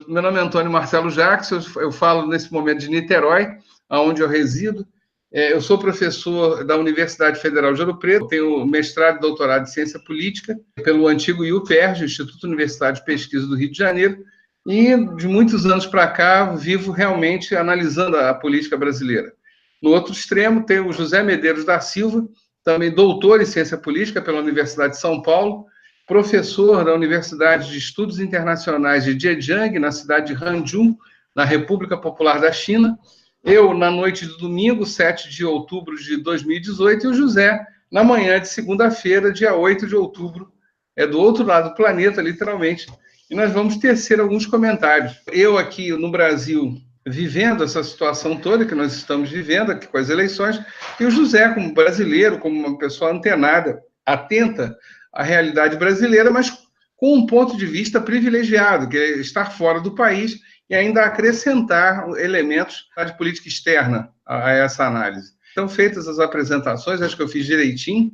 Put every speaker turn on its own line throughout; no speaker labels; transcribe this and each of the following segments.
meu nome é Antônio Marcelo Jacques, eu falo nesse momento de Niterói, onde eu resido. Eu sou professor da Universidade Federal de Ouro Preto, tenho mestrado e doutorado em Ciência Política pelo antigo IUPERJ, Instituto Universitário de Pesquisa do Rio de Janeiro, e de muitos anos para cá vivo realmente analisando a política brasileira. No outro extremo, tem o José Medeiros da Silva, também doutor em Ciência Política pela Universidade de São Paulo, professor da Universidade de Estudos Internacionais de Zhejiang, na cidade de Hangzhou, na República Popular da China. Eu, na noite de domingo, 7 de outubro de 2018, e o José, na manhã de segunda-feira, dia 8 de outubro, do outro lado do planeta, literalmente, e nós vamos tecer alguns comentários. Eu aqui no Brasil, vivendo essa situação toda que nós estamos vivendo aqui com as eleições, e o José, como brasileiro, como uma pessoa antenada, atenta à realidade brasileira, mas com um ponto de vista privilegiado, que é estar fora do país e ainda acrescentar elementos de política externa a essa análise. Então, feitas as apresentações, acho que eu fiz direitinho.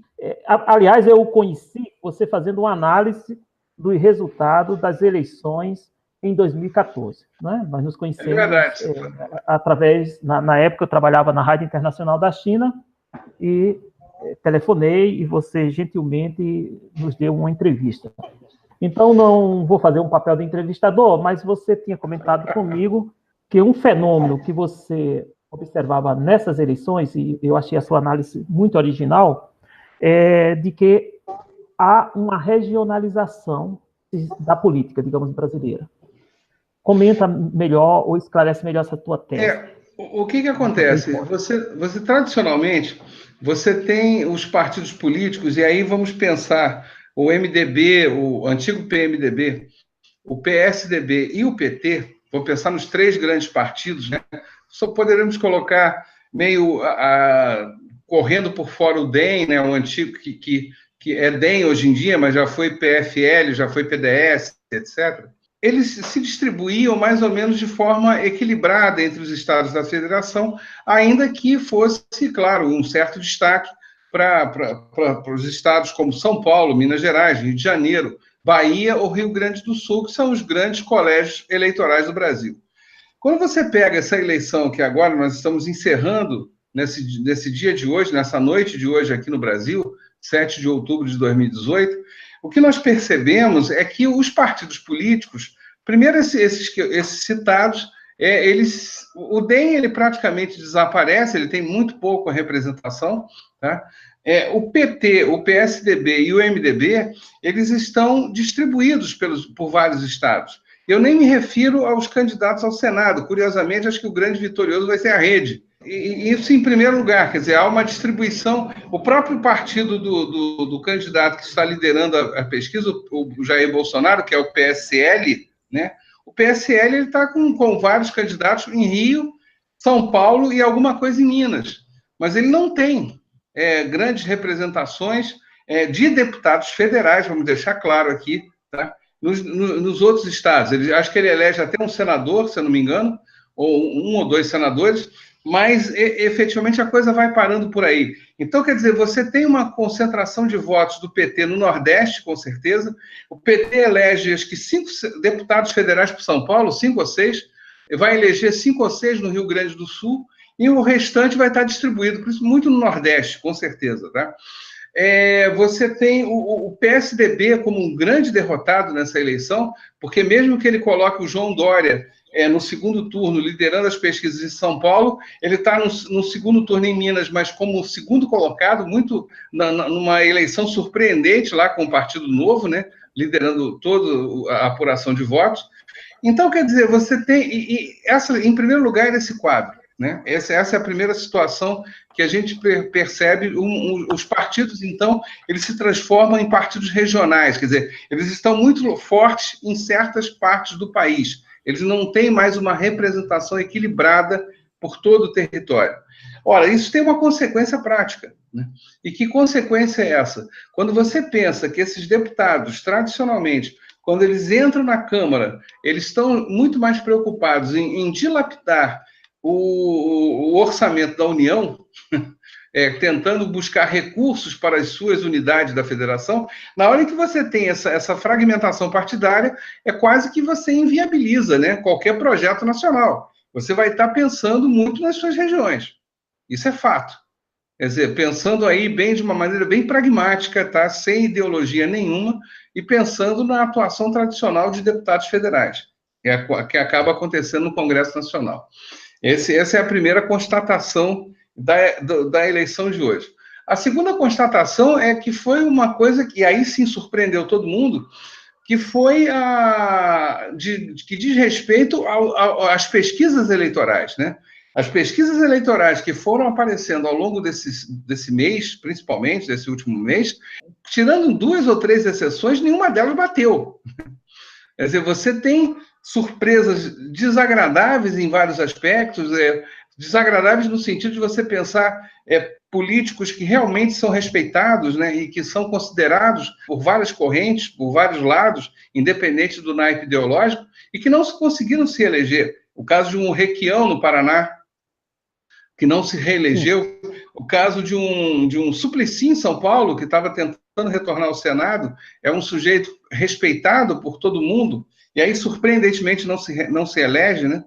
Aliás, eu conheci você fazendo uma análise do resultado das eleições em 2014. Né? Nós nos conhecemos através... Na época, eu trabalhava na Rádio Internacional da China e telefonei e você gentilmente nos deu uma entrevista. Então, não vou fazer um papel de entrevistador, mas você tinha comentado comigo que um fenômeno que você observava nessas eleições, e eu achei a sua análise muito original, é de que há uma regionalização da política, digamos, brasileira. Comenta melhor ou esclarece melhor essa tua tese.
O que acontece? Você tradicionalmente, você tem os partidos políticos, e aí vamos pensar o MDB, o antigo PMDB, o PSDB e o PT, vou pensar nos três grandes partidos, né? Só poderemos colocar meio correndo por fora o DEM, né? O antigo que é DEM hoje em dia, mas já foi PFL, já foi PDS, etc. Eles se distribuíam mais ou menos de forma equilibrada entre os estados da federação, ainda que fosse, claro, um certo destaque para os estados como São Paulo, Minas Gerais, Rio de Janeiro, Bahia ou Rio Grande do Sul, que são os grandes colégios eleitorais do Brasil. Quando você pega essa eleição que agora nós estamos encerrando nesse dia de hoje, nessa noite de hoje aqui no Brasil, 7 de outubro de 2018, o que nós percebemos é que os partidos políticos, primeiro esses citados, o DEM ele praticamente desaparece, ele tem muito pouca representação, tá? O PT, o PSDB e o MDB, eles estão distribuídos por vários estados. Eu nem me refiro aos candidatos ao Senado, curiosamente, acho que o grande vitorioso vai ser a Rede. E isso em primeiro lugar, quer dizer, há uma distribuição, o próprio partido do candidato que está liderando a pesquisa, o Jair Bolsonaro, que é o PSL, né? O PSL está com vários candidatos em Rio, São Paulo e alguma coisa em Minas, mas ele não tem grandes representações de deputados federais, vamos deixar claro aqui, tá? Nos outros estados. Acho que ele elege até um senador, se eu não me engano, ou um ou dois senadores, mas efetivamente a coisa vai parando por aí. Então, quer dizer, você tem uma concentração de votos do PT no Nordeste, com certeza. O PT elege, acho que 5 deputados federais para São Paulo, 5 ou 6, vai eleger 5 ou 6 no Rio Grande do Sul, e o restante vai estar distribuído, por isso, muito no Nordeste, com certeza, tá? Você tem o PSDB como um grande derrotado nessa eleição, porque mesmo que ele coloque o João Dória no segundo turno, liderando as pesquisas em São Paulo, ele está no segundo turno em Minas, mas como segundo colocado, muito numa eleição surpreendente lá com o Partido Novo, né, liderando toda a apuração de votos. Então, quer dizer, você tem... em primeiro lugar, esse quadro. Né? Essa é a primeira situação que a gente percebe. Os partidos, então, eles se transformam em partidos regionais, quer dizer, eles estão muito fortes em certas partes do país, eles não têm mais uma representação equilibrada por todo o território. Ora, isso tem uma consequência prática, né? E que consequência é essa? Quando você pensa que esses deputados, tradicionalmente, quando eles entram na Câmara, eles estão muito mais preocupados em dilapidar o orçamento da União, tentando buscar recursos para as suas unidades da federação, na hora em que você tem essa fragmentação partidária, é quase que você inviabiliza, né, qualquer projeto nacional. Você vai estar pensando muito nas suas regiões. Isso é fato. Quer dizer, pensando aí de uma maneira bem pragmática, tá? Sem ideologia nenhuma, e pensando na atuação tradicional de deputados federais, que acaba acontecendo no Congresso Nacional. Essa é a primeira constatação da eleição de hoje. A segunda constatação é que foi uma coisa que aí sim surpreendeu todo mundo, que foi que diz respeito às pesquisas eleitorais, né? As pesquisas eleitorais que foram aparecendo ao longo desse mês, principalmente, desse último mês, tirando 2 ou 3 exceções, nenhuma delas bateu. Quer dizer, você tem surpresas desagradáveis em vários aspectos, desagradáveis no sentido de você pensar políticos que realmente são respeitados, né, e que são considerados por várias correntes, por vários lados, independente do naipe ideológico, e que não conseguiram se eleger. O caso de um Requião, no Paraná, que não se reelegeu. O caso de um Suplicy, em São Paulo, que estava tentando retornar ao Senado, é um sujeito respeitado por todo mundo, e aí, surpreendentemente, não se elege, né?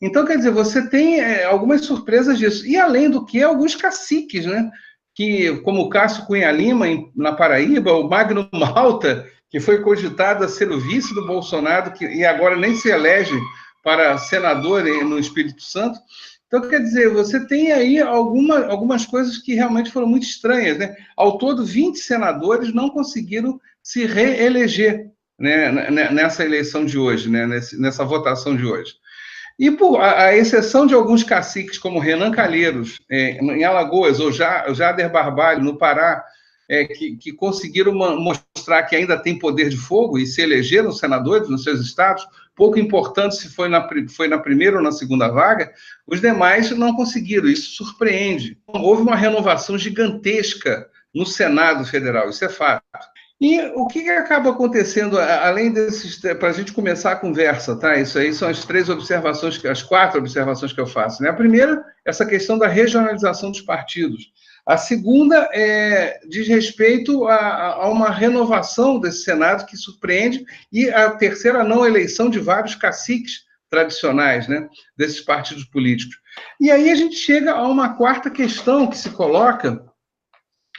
Então, quer dizer, você tem algumas surpresas disso. E, além do que, alguns caciques, né? Que, como o Cássio Cunha Lima, na Paraíba, o Magno Malta, que foi cogitado a ser o vice do Bolsonaro, e agora nem se elege para senador no Espírito Santo. Então, quer dizer, você tem aí algumas coisas que realmente foram muito estranhas, né? Ao todo, 20 senadores não conseguiram se reeleger, né, nessa eleição de hoje, né, nessa votação de hoje. E, por a exceção de alguns caciques, como Renan Calheiros, em Alagoas, ou Jader Barbalho, no Pará, que conseguiram mostrar que ainda tem poder de fogo e se elegeram senadores nos seus estados, pouco importante se foi na primeira ou na segunda vaga, os demais não conseguiram. Isso surpreende. Houve uma renovação gigantesca no Senado Federal, isso é fato. E o que acaba acontecendo, além desses, para a gente começar a conversa, tá? Isso aí são as 4 observações que eu faço, né? A primeira, essa questão da regionalização dos partidos. A segunda diz respeito a uma renovação desse Senado que surpreende, e a terceira, a não eleição de vários caciques tradicionais, né, desses partidos políticos. E aí a gente chega a uma quarta questão que se coloca,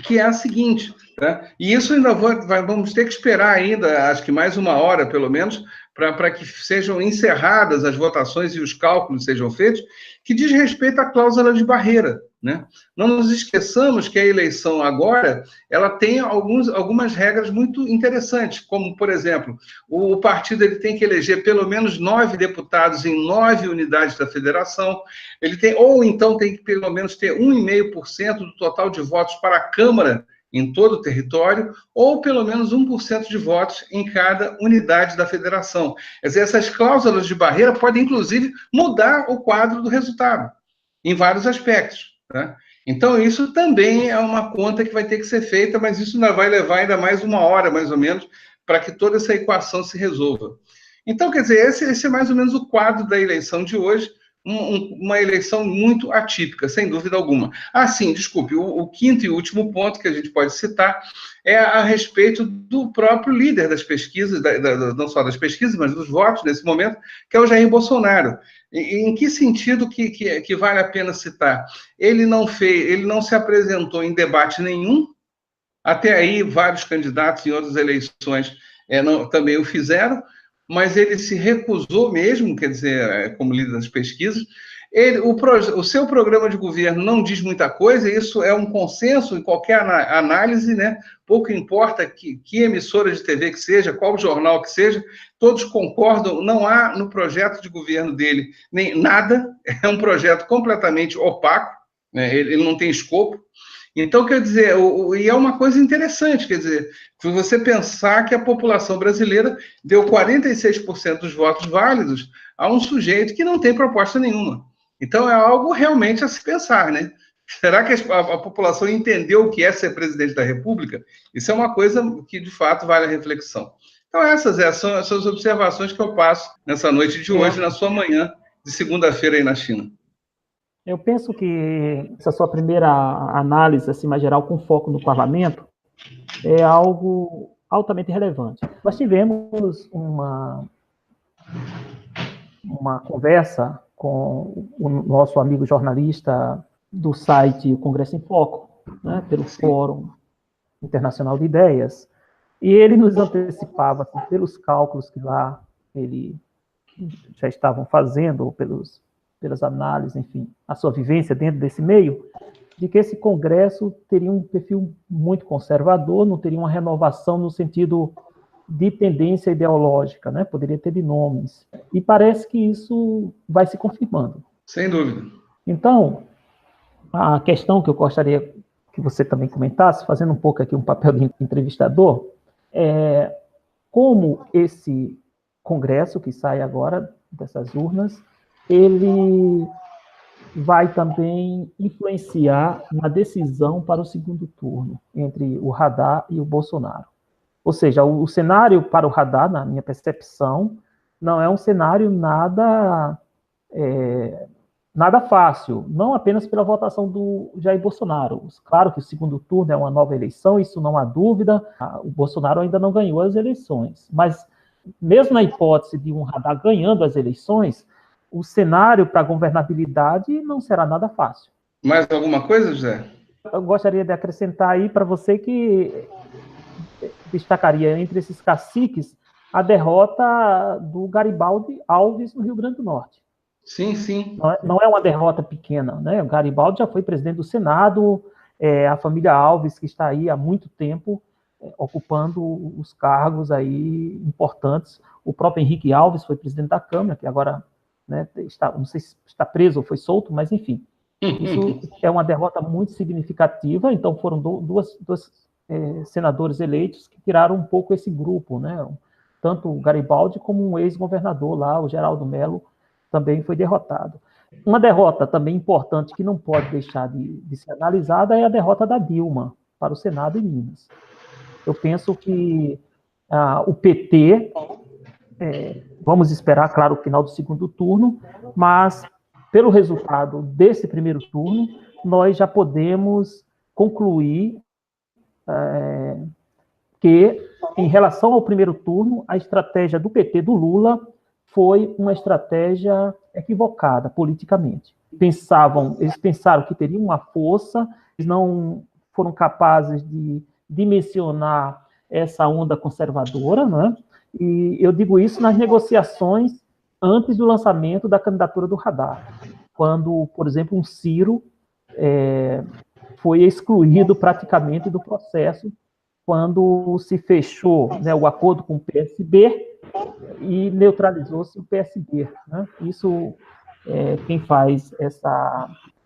que é a seguinte, tá? E isso ainda vamos ter que esperar ainda, acho que mais 1 hora, pelo menos, para que sejam encerradas as votações e os cálculos sejam feitos, que diz respeito à cláusula de barreira, né? Não nos esqueçamos que a eleição agora, ela tem algumas regras muito interessantes, como, por exemplo, o partido ele tem que eleger pelo menos 9 deputados em 9 unidades da federação, ou então tem que pelo menos ter 1,5% do total de votos para a Câmara em todo o território, ou pelo menos 1% de votos em cada unidade da federação. Quer dizer, essas cláusulas de barreira podem, inclusive, mudar o quadro do resultado, em vários aspectos, tá? Então, isso também é uma conta que vai ter que ser feita, mas isso ainda vai levar ainda mais 1 hora, mais ou menos, para que toda essa equação se resolva. Então, quer dizer, esse é mais ou menos o quadro da eleição de hoje, uma eleição muito atípica, sem dúvida alguma. Sim, desculpe, o quinto e último ponto que a gente pode citar é a respeito do próprio líder das pesquisas, não só das pesquisas, mas dos votos nesse momento, que é o Jair Bolsonaro. Em que sentido que vale a pena citar? Ele não se apresentou em debate nenhum, até aí vários candidatos em outras eleições também o fizeram, mas ele se recusou mesmo, quer dizer, como líder das pesquisas. O seu programa de governo não diz muita coisa, isso é um consenso em qualquer análise, né? Pouco importa que emissora de TV que seja, qual jornal que seja, todos concordam, não há no projeto de governo dele nem nada, é um projeto completamente opaco, né? Ele não tem escopo. Então, quer dizer, e é uma coisa interessante, quer dizer, se você pensar que a população brasileira deu 46% dos votos válidos a um sujeito que não tem proposta nenhuma. Então, é algo realmente a se pensar, né? Será que a população entendeu o que é ser presidente da República? Isso é uma coisa que, de fato, vale a reflexão. Então, essas são as observações que eu passo nessa noite de hoje, na sua manhã de segunda-feira aí na China.
Eu penso que essa sua primeira análise, assim, mais geral, com foco no parlamento, é algo altamente relevante. Nós tivemos uma conversa com o nosso amigo jornalista do site O Congresso em Foco, né, pelo Fórum Internacional de Ideias, e ele nos antecipava, assim, pelos cálculos que lá ele já estavam fazendo, pelas análises, enfim, a sua vivência dentro desse meio, de que esse Congresso teria um perfil muito conservador, não teria uma renovação no sentido de tendência ideológica, né? Poderia ter de nomes. E parece que isso vai se confirmando.
Sem dúvida.
Então, a questão que eu gostaria que você também comentasse, fazendo um pouco aqui um papel de entrevistador, é como esse Congresso que sai agora dessas urnas, ele vai também influenciar na decisão para o segundo turno entre o Haddad e o Bolsonaro. Ou seja, o cenário para o Haddad, na minha percepção, não é um cenário nada fácil, não apenas pela votação do Jair Bolsonaro. Claro que o segundo turno é uma nova eleição, isso não há dúvida, o Bolsonaro ainda não ganhou as eleições, mas mesmo na hipótese de um Haddad ganhando as eleições, o cenário para a governabilidade não será nada fácil.
Mais alguma coisa, José?
Eu gostaria de acrescentar aí para você que destacaria entre esses caciques a derrota do Garibaldi Alves no Rio Grande do Norte.
Sim, sim.
Não é uma derrota pequena, né? O Garibaldi já foi presidente do Senado, a família Alves, que está aí há muito tempo, ocupando os cargos aí importantes. O próprio Henrique Alves foi presidente da Câmara, que agora, né, não sei se está preso ou foi solto, mas enfim. Isso é uma derrota muito significativa, então foram duas senadores eleitos que tiraram um pouco esse grupo, né? Tanto o Garibaldi como um ex-governador lá, o Geraldo Mello, também foi derrotado. Uma derrota também importante que não pode deixar de ser analisada é a derrota da Dilma para o Senado em Minas. Eu penso que o PT, vamos esperar, claro, o final do segundo turno, mas pelo resultado desse primeiro turno, nós já podemos concluir que, em relação ao primeiro turno, a estratégia do PT do Lula foi uma estratégia equivocada politicamente. Eles pensaram que teriam uma força, eles não foram capazes de dimensionar essa onda conservadora, né? E eu digo isso nas negociações antes do lançamento da candidatura do Haddad, quando, por exemplo, um Ciro foi excluído praticamente do processo, quando se fechou, né, o acordo com o PSB e neutralizou-se o PSB. Né? Isso, quem faz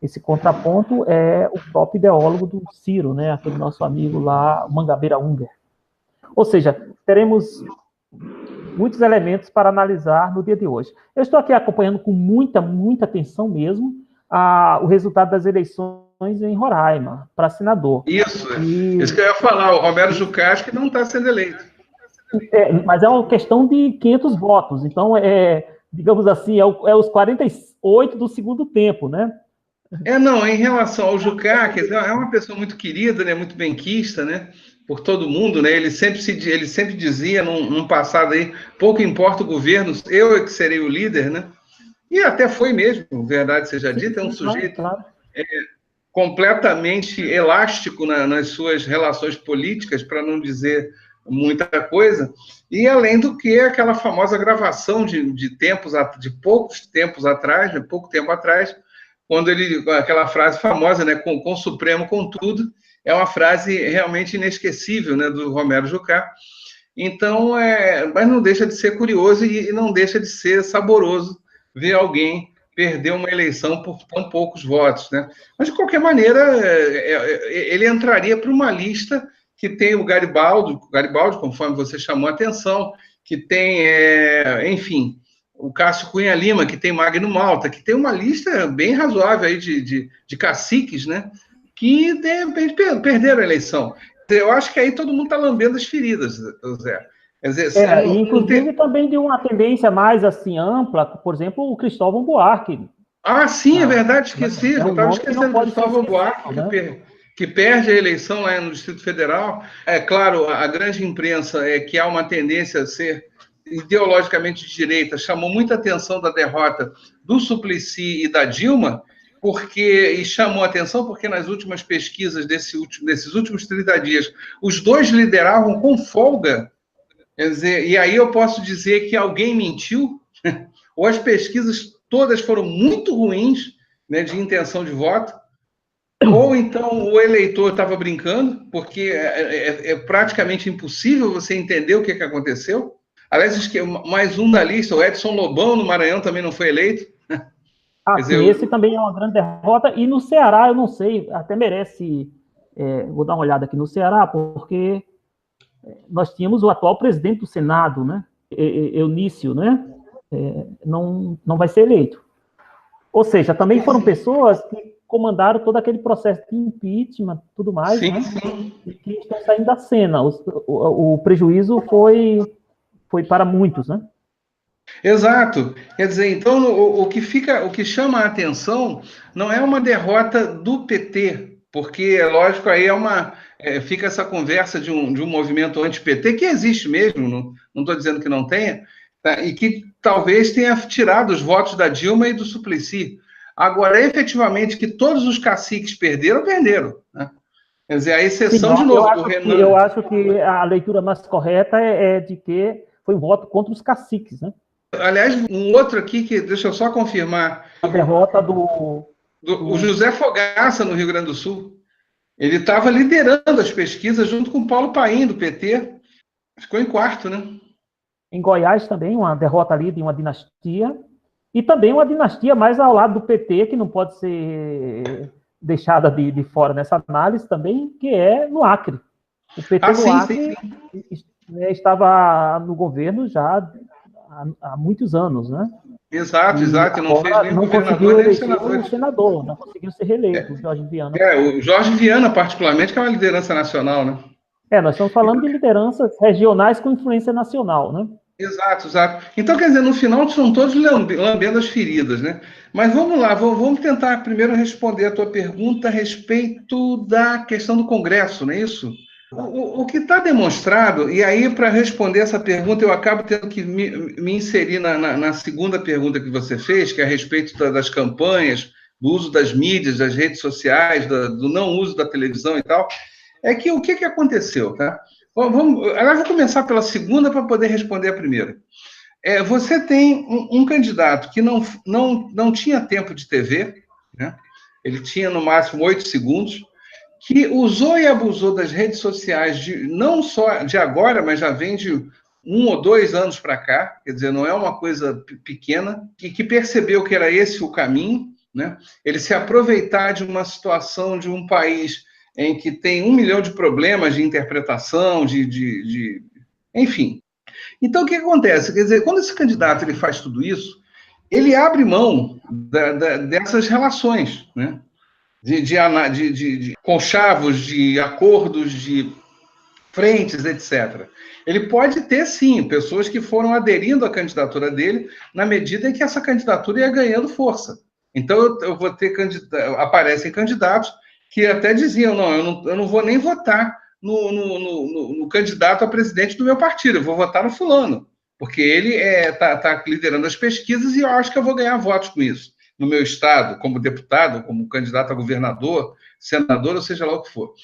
esse contraponto é o próprio ideólogo do Ciro, né, aquele nosso amigo lá, Mangabeira Unger. Ou seja, teremos muitos elementos para analisar no dia de hoje. Eu estou aqui acompanhando com muita atenção mesmo o resultado das eleições em Roraima, para senador.
Isso que eu ia falar, o Romero Jucá acho que não está sendo eleito.
Mas é uma questão de 500 votos, então digamos assim, os 48 do segundo tempo, né?
Não, em relação ao Jucá, quer dizer, é uma pessoa muito querida, né, muito benquista, né, por todo mundo, né, ele sempre dizia, num passado aí, pouco importa o governo, eu é que serei o líder, né, e até foi mesmo, verdade seja dita, é um sujeito
claro.
Completamente elástico nas suas relações políticas, para não dizer muita coisa, e além do que aquela famosa gravação de pouco tempo atrás, quando aquela frase famosa, né, com o Supremo com tudo, é uma frase realmente inesquecível, né, do Romero Jucá. Então, mas não deixa de ser curioso e não deixa de ser saboroso ver alguém perder uma eleição por tão poucos votos, né? Mas, de qualquer maneira, ele entraria para uma lista que tem o Garibaldi, conforme você chamou a atenção, que tem, enfim, o Cássio Cunha Lima, que tem Magno Malta, que tem uma lista bem razoável aí de caciques, né? Que, de repente, perderam a eleição. Eu acho que aí todo mundo está lambendo as feridas, Zé. Quer dizer,
inclusive também de uma tendência mais assim ampla, por exemplo, o Cristóvão Buarque,
Ah, sim, é verdade, esqueci. Eu estava esquecendo do Gustavo Buarque,
né?
que perde a eleição lá no Distrito Federal. É claro, a grande imprensa que há uma tendência a ser ideologicamente de direita, chamou muita atenção da derrota do Suplicy e da Dilma, e chamou atenção porque nas últimas pesquisas desses últimos 30 dias, os dois lideravam com folga. Quer dizer, e aí eu posso dizer que alguém mentiu, ou as pesquisas todas foram muito ruins, né, de intenção de voto, ou então o eleitor estava brincando, porque é praticamente impossível você entender o que aconteceu. Aliás, mais um da lista, o Edson Lobão, no Maranhão, também não foi eleito.
Ah, sim, esse também é uma grande derrota. E no Ceará, eu não sei, até merece... vou dar uma olhada aqui no Ceará, porque nós tínhamos o atual presidente do Senado, né? Eunício, né? Não vai ser eleito. Ou seja, também foram pessoas que comandaram todo aquele processo de impeachment, tudo mais,
sim,
né?
Sim.
E que estão saindo da cena. O prejuízo foi para muitos, né?
Exato. Quer dizer, então o que chama a atenção não é uma derrota do PT, porque, lógico, aí fica essa conversa de um movimento anti-PT, que existe mesmo, não estou dizendo que não tenha, tá? E que talvez tenha tirado os votos da Dilma e do Suplicy. Agora, efetivamente, que todos os caciques perderam, né? Quer dizer, a exceção, de novo, do Renan.
Eu acho que a leitura mais correta é de que foi um voto contra os caciques, né?
Aliás, um outro aqui, que deixa eu só confirmar.
A derrota
o José Fogaça, no Rio Grande do Sul. Ele estava liderando as pesquisas junto com o Paulo Paim, do PT. Ficou em quarto, né?
Em Goiás também, uma derrota ali de uma dinastia. E também uma dinastia mais ao lado do PT, que não pode ser deixada de fora nessa análise também, que é no Acre. O PT no Acre estava no governo já há muitos anos, né?
Exato. E não fez nem
não conseguiu eleger o senador, não conseguiu ser reeleito, o Jorge Viana.
O Jorge Viana, particularmente, que é uma liderança nacional, né?
Nós estamos falando de lideranças regionais com influência nacional, né?
Exato. Então, quer dizer, no final são todos lambendo as feridas, né? Mas vamos lá, vamos tentar primeiro responder a tua pergunta a respeito da questão do Congresso, não é isso? O que está demonstrado, e aí para responder essa pergunta eu acabo tendo que me inserir na segunda pergunta que você fez, que é a respeito das campanhas, do uso das mídias, das redes sociais, do não uso da televisão e tal, é que o que aconteceu, tá? Agora vou começar pela segunda para poder responder a primeira. Você tem um candidato que não tinha tempo de TV, né? Ele tinha no máximo 8 segundos, que usou e abusou das redes sociais, não só de agora, mas já vem de 1 ou 2 anos para cá, quer dizer, não é uma coisa pequena, que percebeu que era esse o caminho, né? Ele se aproveitar de uma situação de um país em que tem 1 milhão de problemas de interpretação, enfim. Então, o que acontece? Quer dizer, quando esse candidato ele faz tudo isso, ele abre mão dessas relações, né? De conchavos, de acordos, de frentes, etc. Ele pode ter, sim, pessoas que foram aderindo à candidatura dele na medida em que essa candidatura ia ganhando força. Então, eu vou ter aparecem candidatos que até diziam, eu não vou nem votar no candidato a presidente do meu partido, eu vou votar no fulano, porque ele está liderando as pesquisas e eu acho que eu vou ganhar votos com isso. No meu estado, como deputado, como candidato a governador, senador, ou seja lá o que for.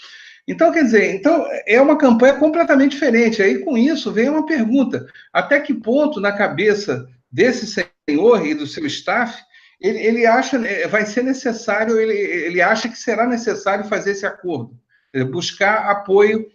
Então, quer dizer, é uma campanha completamente diferente. Aí, com isso, vem uma pergunta. Até que ponto, na cabeça desse senhor e do seu staff, ele acha, vai ser necessário, ele acha que será necessário fazer esse acordo, buscar apoio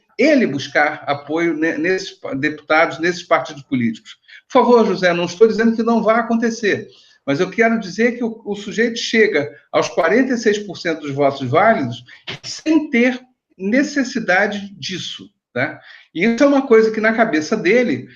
nesses deputados, nesses partidos políticos. Por favor, José, não estou dizendo que não vai acontecer, mas eu quero dizer que o sujeito chega aos 46% dos votos válidos sem ter necessidade disso, tá? E isso é uma coisa que, na cabeça dele,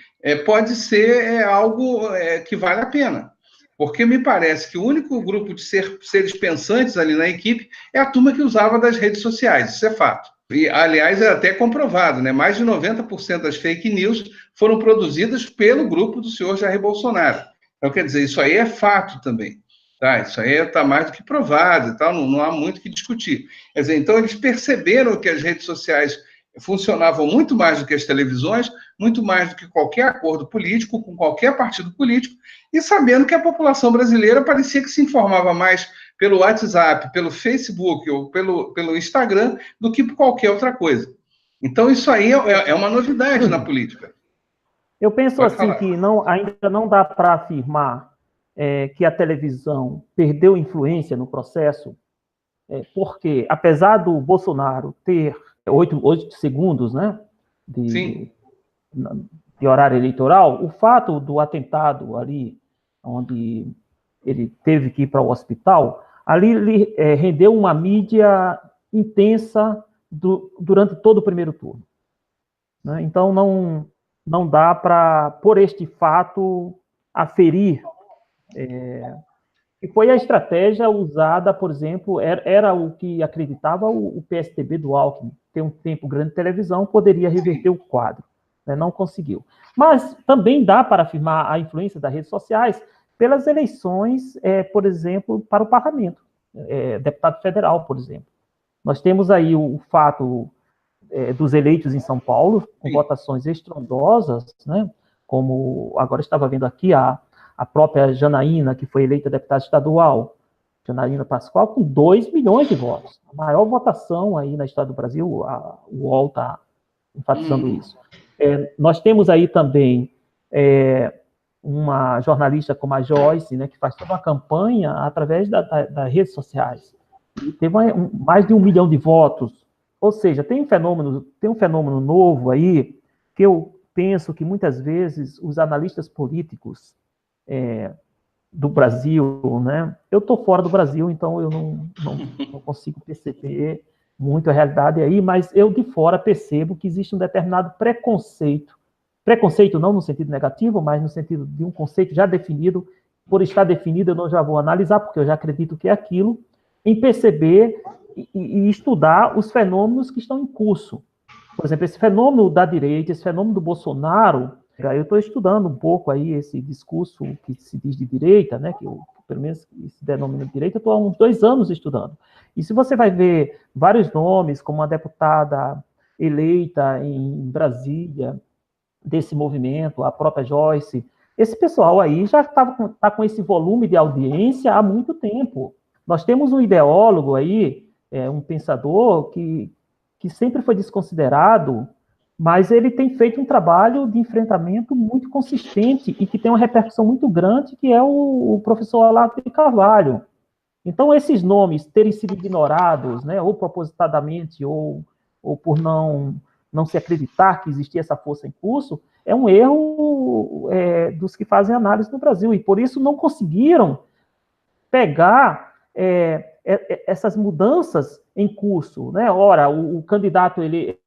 pode ser algo que vale a pena. Porque me parece que o único grupo de seres pensantes ali na equipe é a turma que usava das redes sociais, isso é fato. E, aliás, é até comprovado, né? Mais de 90% das fake news foram produzidas pelo grupo do senhor Jair Bolsonaro. Então, quer dizer, isso aí é fato também. Tá, isso aí está mais do que provado e tal, não há muito o que discutir. Quer dizer, então eles perceberam que as redes sociais funcionavam muito mais do que as televisões, muito mais do que qualquer acordo político, com qualquer partido político, e sabendo que a população brasileira parecia que se informava mais pelo WhatsApp, pelo Facebook ou pelo Instagram do que por qualquer outra coisa. Então, isso aí é uma novidade na política.
Eu penso Pode assim falar. Que ainda não dá para afirmar que a televisão perdeu influência no processo, porque, apesar do Bolsonaro ter 8 segundos, né, de horário eleitoral, o fato do atentado ali, onde ele teve que ir para o hospital, ali ele rendeu uma mídia intensa durante todo o primeiro turno. Né? Então, não dá para, por este fato, aferir. E foi a estratégia usada, por exemplo, era o que acreditava o PSDB do Alckmin, ter um tempo grande de televisão, poderia reverter o quadro. Né? Não conseguiu. Mas também dá para afirmar a influência das redes sociais pelas eleições, por exemplo, para o parlamento, deputado federal, por exemplo. Nós temos aí o fato dos eleitos em São Paulo, com votações estrondosas, né? Como agora estava vendo aqui a própria Janaína, que foi eleita deputada estadual, Janaína Pascoal, com 2 milhões de votos. A maior votação aí na história do Brasil, o UOL está enfatizando isso. Nós temos aí também uma jornalista como a Joyce, né, que faz toda uma campanha através das redes sociais. E teve mais de 1 milhão de votos. Ou seja, tem um fenômeno novo aí, que eu penso que muitas vezes os analistas políticos do Brasil, né? Eu estou fora do Brasil, então eu não consigo perceber muito a realidade aí, mas eu de fora percebo que existe um determinado preconceito não no sentido negativo, mas no sentido de um conceito já definido. Por estar definido, eu não já vou analisar, porque eu já acredito que é aquilo, em perceber e estudar os fenômenos que estão em curso. Por exemplo, esse fenômeno da direita, esse fenômeno do Bolsonaro, eu estou estudando um pouco aí esse discurso que se diz de direita, né, que pelo menos se denomina de direita, eu estou há uns 2 anos estudando. E se você vai ver vários nomes, como a deputada eleita em Brasília, desse movimento, a própria Joyce, esse pessoal aí já está com esse volume de audiência há muito tempo. Nós temos um ideólogo aí, um pensador que sempre foi desconsiderado, mas ele tem feito um trabalho de enfrentamento muito consistente e que tem uma repercussão muito grande, que é o professor Olavo de Carvalho. Então, esses nomes terem sido ignorados, né, ou propositadamente, ou por não se acreditar que existia essa força em curso, é um erro dos que fazem análise no Brasil, e por isso não conseguiram pegar essas mudanças em curso, né? Ora, o candidato, ele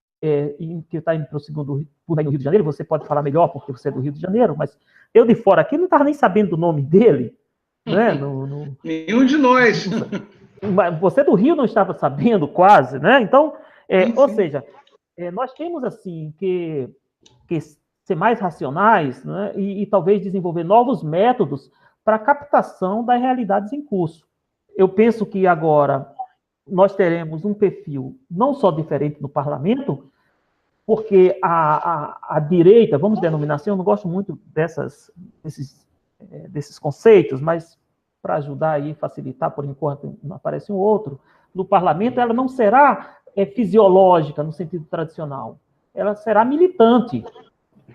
que está indo para o segundo turno no Rio de Janeiro, você pode falar melhor porque você é do Rio de Janeiro, mas eu de fora aqui não estava nem sabendo do nome dele, né?
Nenhum de nós.
Você do Rio não estava sabendo quase, né? Então, ou seja, nós temos assim que ser mais racionais, né? E talvez desenvolver novos métodos para a captação das realidades em curso. Eu penso que agora nós teremos um perfil não só diferente no parlamento, porque a direita, vamos denominar assim, eu não gosto muito desses conceitos, mas para ajudar aí, facilitar, por enquanto não aparece um outro, no parlamento ela não será fisiológica no sentido tradicional, ela será militante,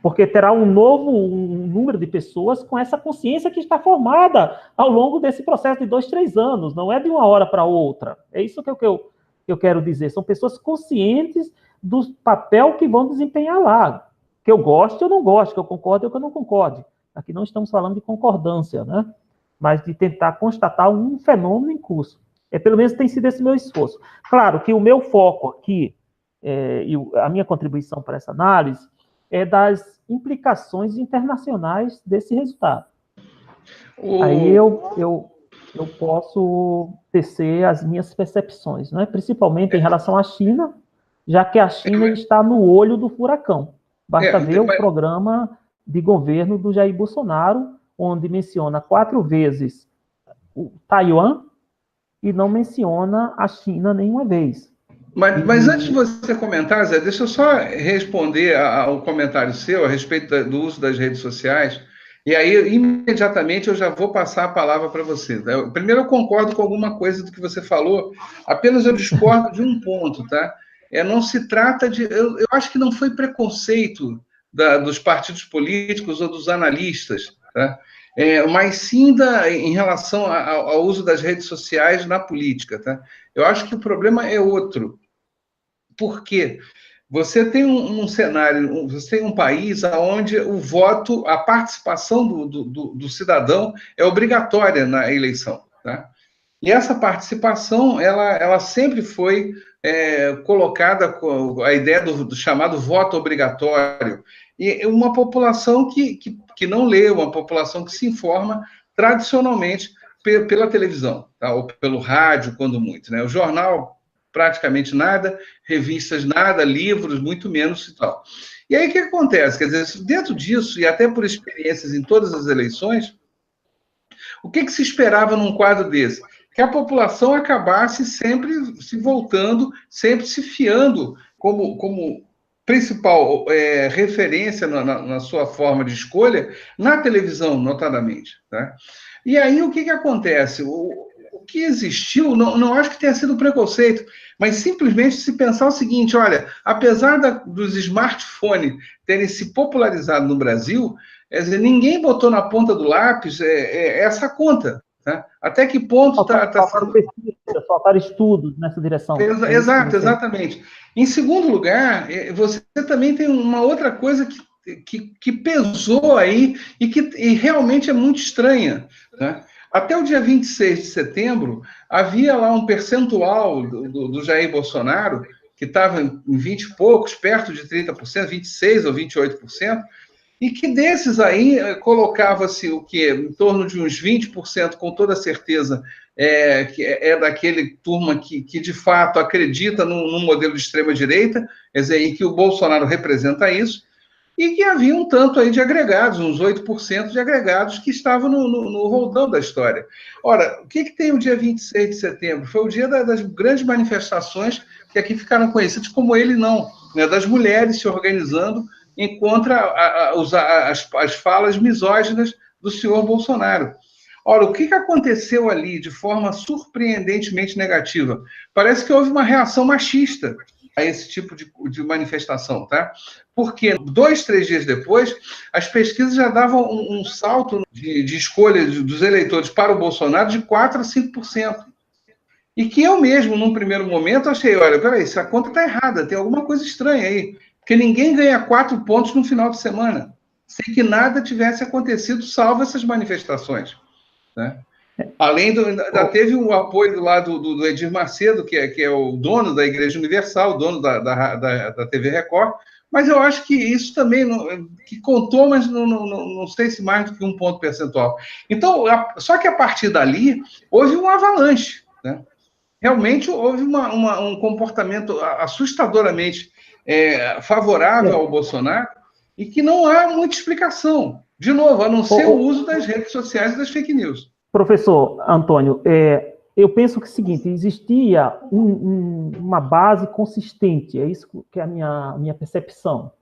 porque terá um número de pessoas com essa consciência que está formada ao longo desse processo de 2, 3 anos, não é de uma hora para outra. É isso que eu quero dizer. São pessoas conscientes do papel que vão desempenhar lá. Que eu goste ou não goste, que eu concorde ou que eu não concorde. Aqui não estamos falando de concordância, né? Mas de tentar constatar um fenômeno em curso. Pelo menos tem sido esse meu esforço. Claro que o meu foco aqui, e a minha contribuição para essa análise, é das implicações internacionais desse resultado. Aí eu posso tecer as minhas percepções, né? Principalmente em relação à China, já que a China está no olho do furacão. Basta ver o programa de governo do Jair Bolsonaro, onde menciona 4 vezes o Taiwan e não menciona a China nenhuma vez.
Mas antes de você comentar, Zé, deixa eu só responder ao comentário seu a respeito do uso das redes sociais, e aí imediatamente eu já vou passar a palavra para você. Tá? Primeiro, eu concordo com alguma coisa do que você falou, apenas eu discordo de um ponto, tá? Não se trata de. Eu acho que não foi preconceito dos partidos políticos ou dos analistas, tá? Mas sim em relação ao uso das redes sociais na política, tá? Eu acho que o problema é outro. Por quê? Você tem um cenário, você tem um país onde o voto, a participação do cidadão é obrigatória na eleição. Tá? E essa participação, ela sempre foi colocada com a ideia do chamado voto obrigatório. E uma população que não lê, uma população que se informa tradicionalmente pela televisão, tá? Ou pelo rádio, quando muito. Né? O jornal, praticamente nada, revistas nada, livros, muito menos e tal. E aí o que acontece? Quer dizer, dentro disso, e até por experiências em todas as eleições, o que se esperava num quadro desse? Que a população acabasse sempre se voltando, sempre se fiando como principal referência na sua forma de escolha na televisão, notadamente. Tá? E aí o que acontece? O que existiu, não acho que tenha sido preconceito, mas simplesmente se pensar o seguinte, olha, apesar dos smartphones terem se popularizado no Brasil, quer dizer, ninguém botou na ponta do lápis essa conta. Tá? Até que ponto está
sendo... Faltaram estudos nessa direção.
Exato, exatamente. Em segundo lugar, você também tem uma outra coisa que pesou aí e realmente é muito estranha. Né? Até o dia 26 de setembro, havia lá um percentual do Jair Bolsonaro, que estava em 20 e poucos, perto de 30%, 26% ou 28%, e que desses aí colocava-se o quê? Em torno de uns 20%, com toda certeza, que é daquele turma que de fato acredita num modelo de extrema-direita, quer dizer, e que o Bolsonaro representa isso, e que havia um tanto aí de agregados, uns 8% de agregados que estavam no roldão da história. Ora, o que tem o dia 26 de setembro? Foi o dia das grandes manifestações que aqui ficaram conhecidas como Ele Não, né, das mulheres se organizando contra as falas misóginas do senhor Bolsonaro. Ora, o que aconteceu ali de forma surpreendentemente negativa? Parece que houve uma reação machista a esse tipo de manifestação, tá? Porque 2, 3 dias depois, as pesquisas já davam um salto de escolha dos eleitores para o Bolsonaro de 4% a 5%. E que eu mesmo, num primeiro momento, achei, olha, peraí, essa conta está errada, tem alguma coisa estranha aí. Porque ninguém ganha 4 pontos no final de semana, sem que nada tivesse acontecido, salvo essas manifestações. Né? Além ainda teve o apoio lá do Edir Macedo, que é o dono da Igreja Universal, o dono da TV Record, mas eu acho que isso também que contou, mas não sei se mais do que 1 ponto percentual. Então, só que a partir dali, houve um avalanche. Né? Realmente houve um comportamento assustadoramente favorável ao Bolsonaro e que não há muita explicação. De novo, a não ser o uso das redes sociais e das fake news.
Professor Antônio, eu penso que é o seguinte, existia uma base consistente, é isso que é a minha percepção,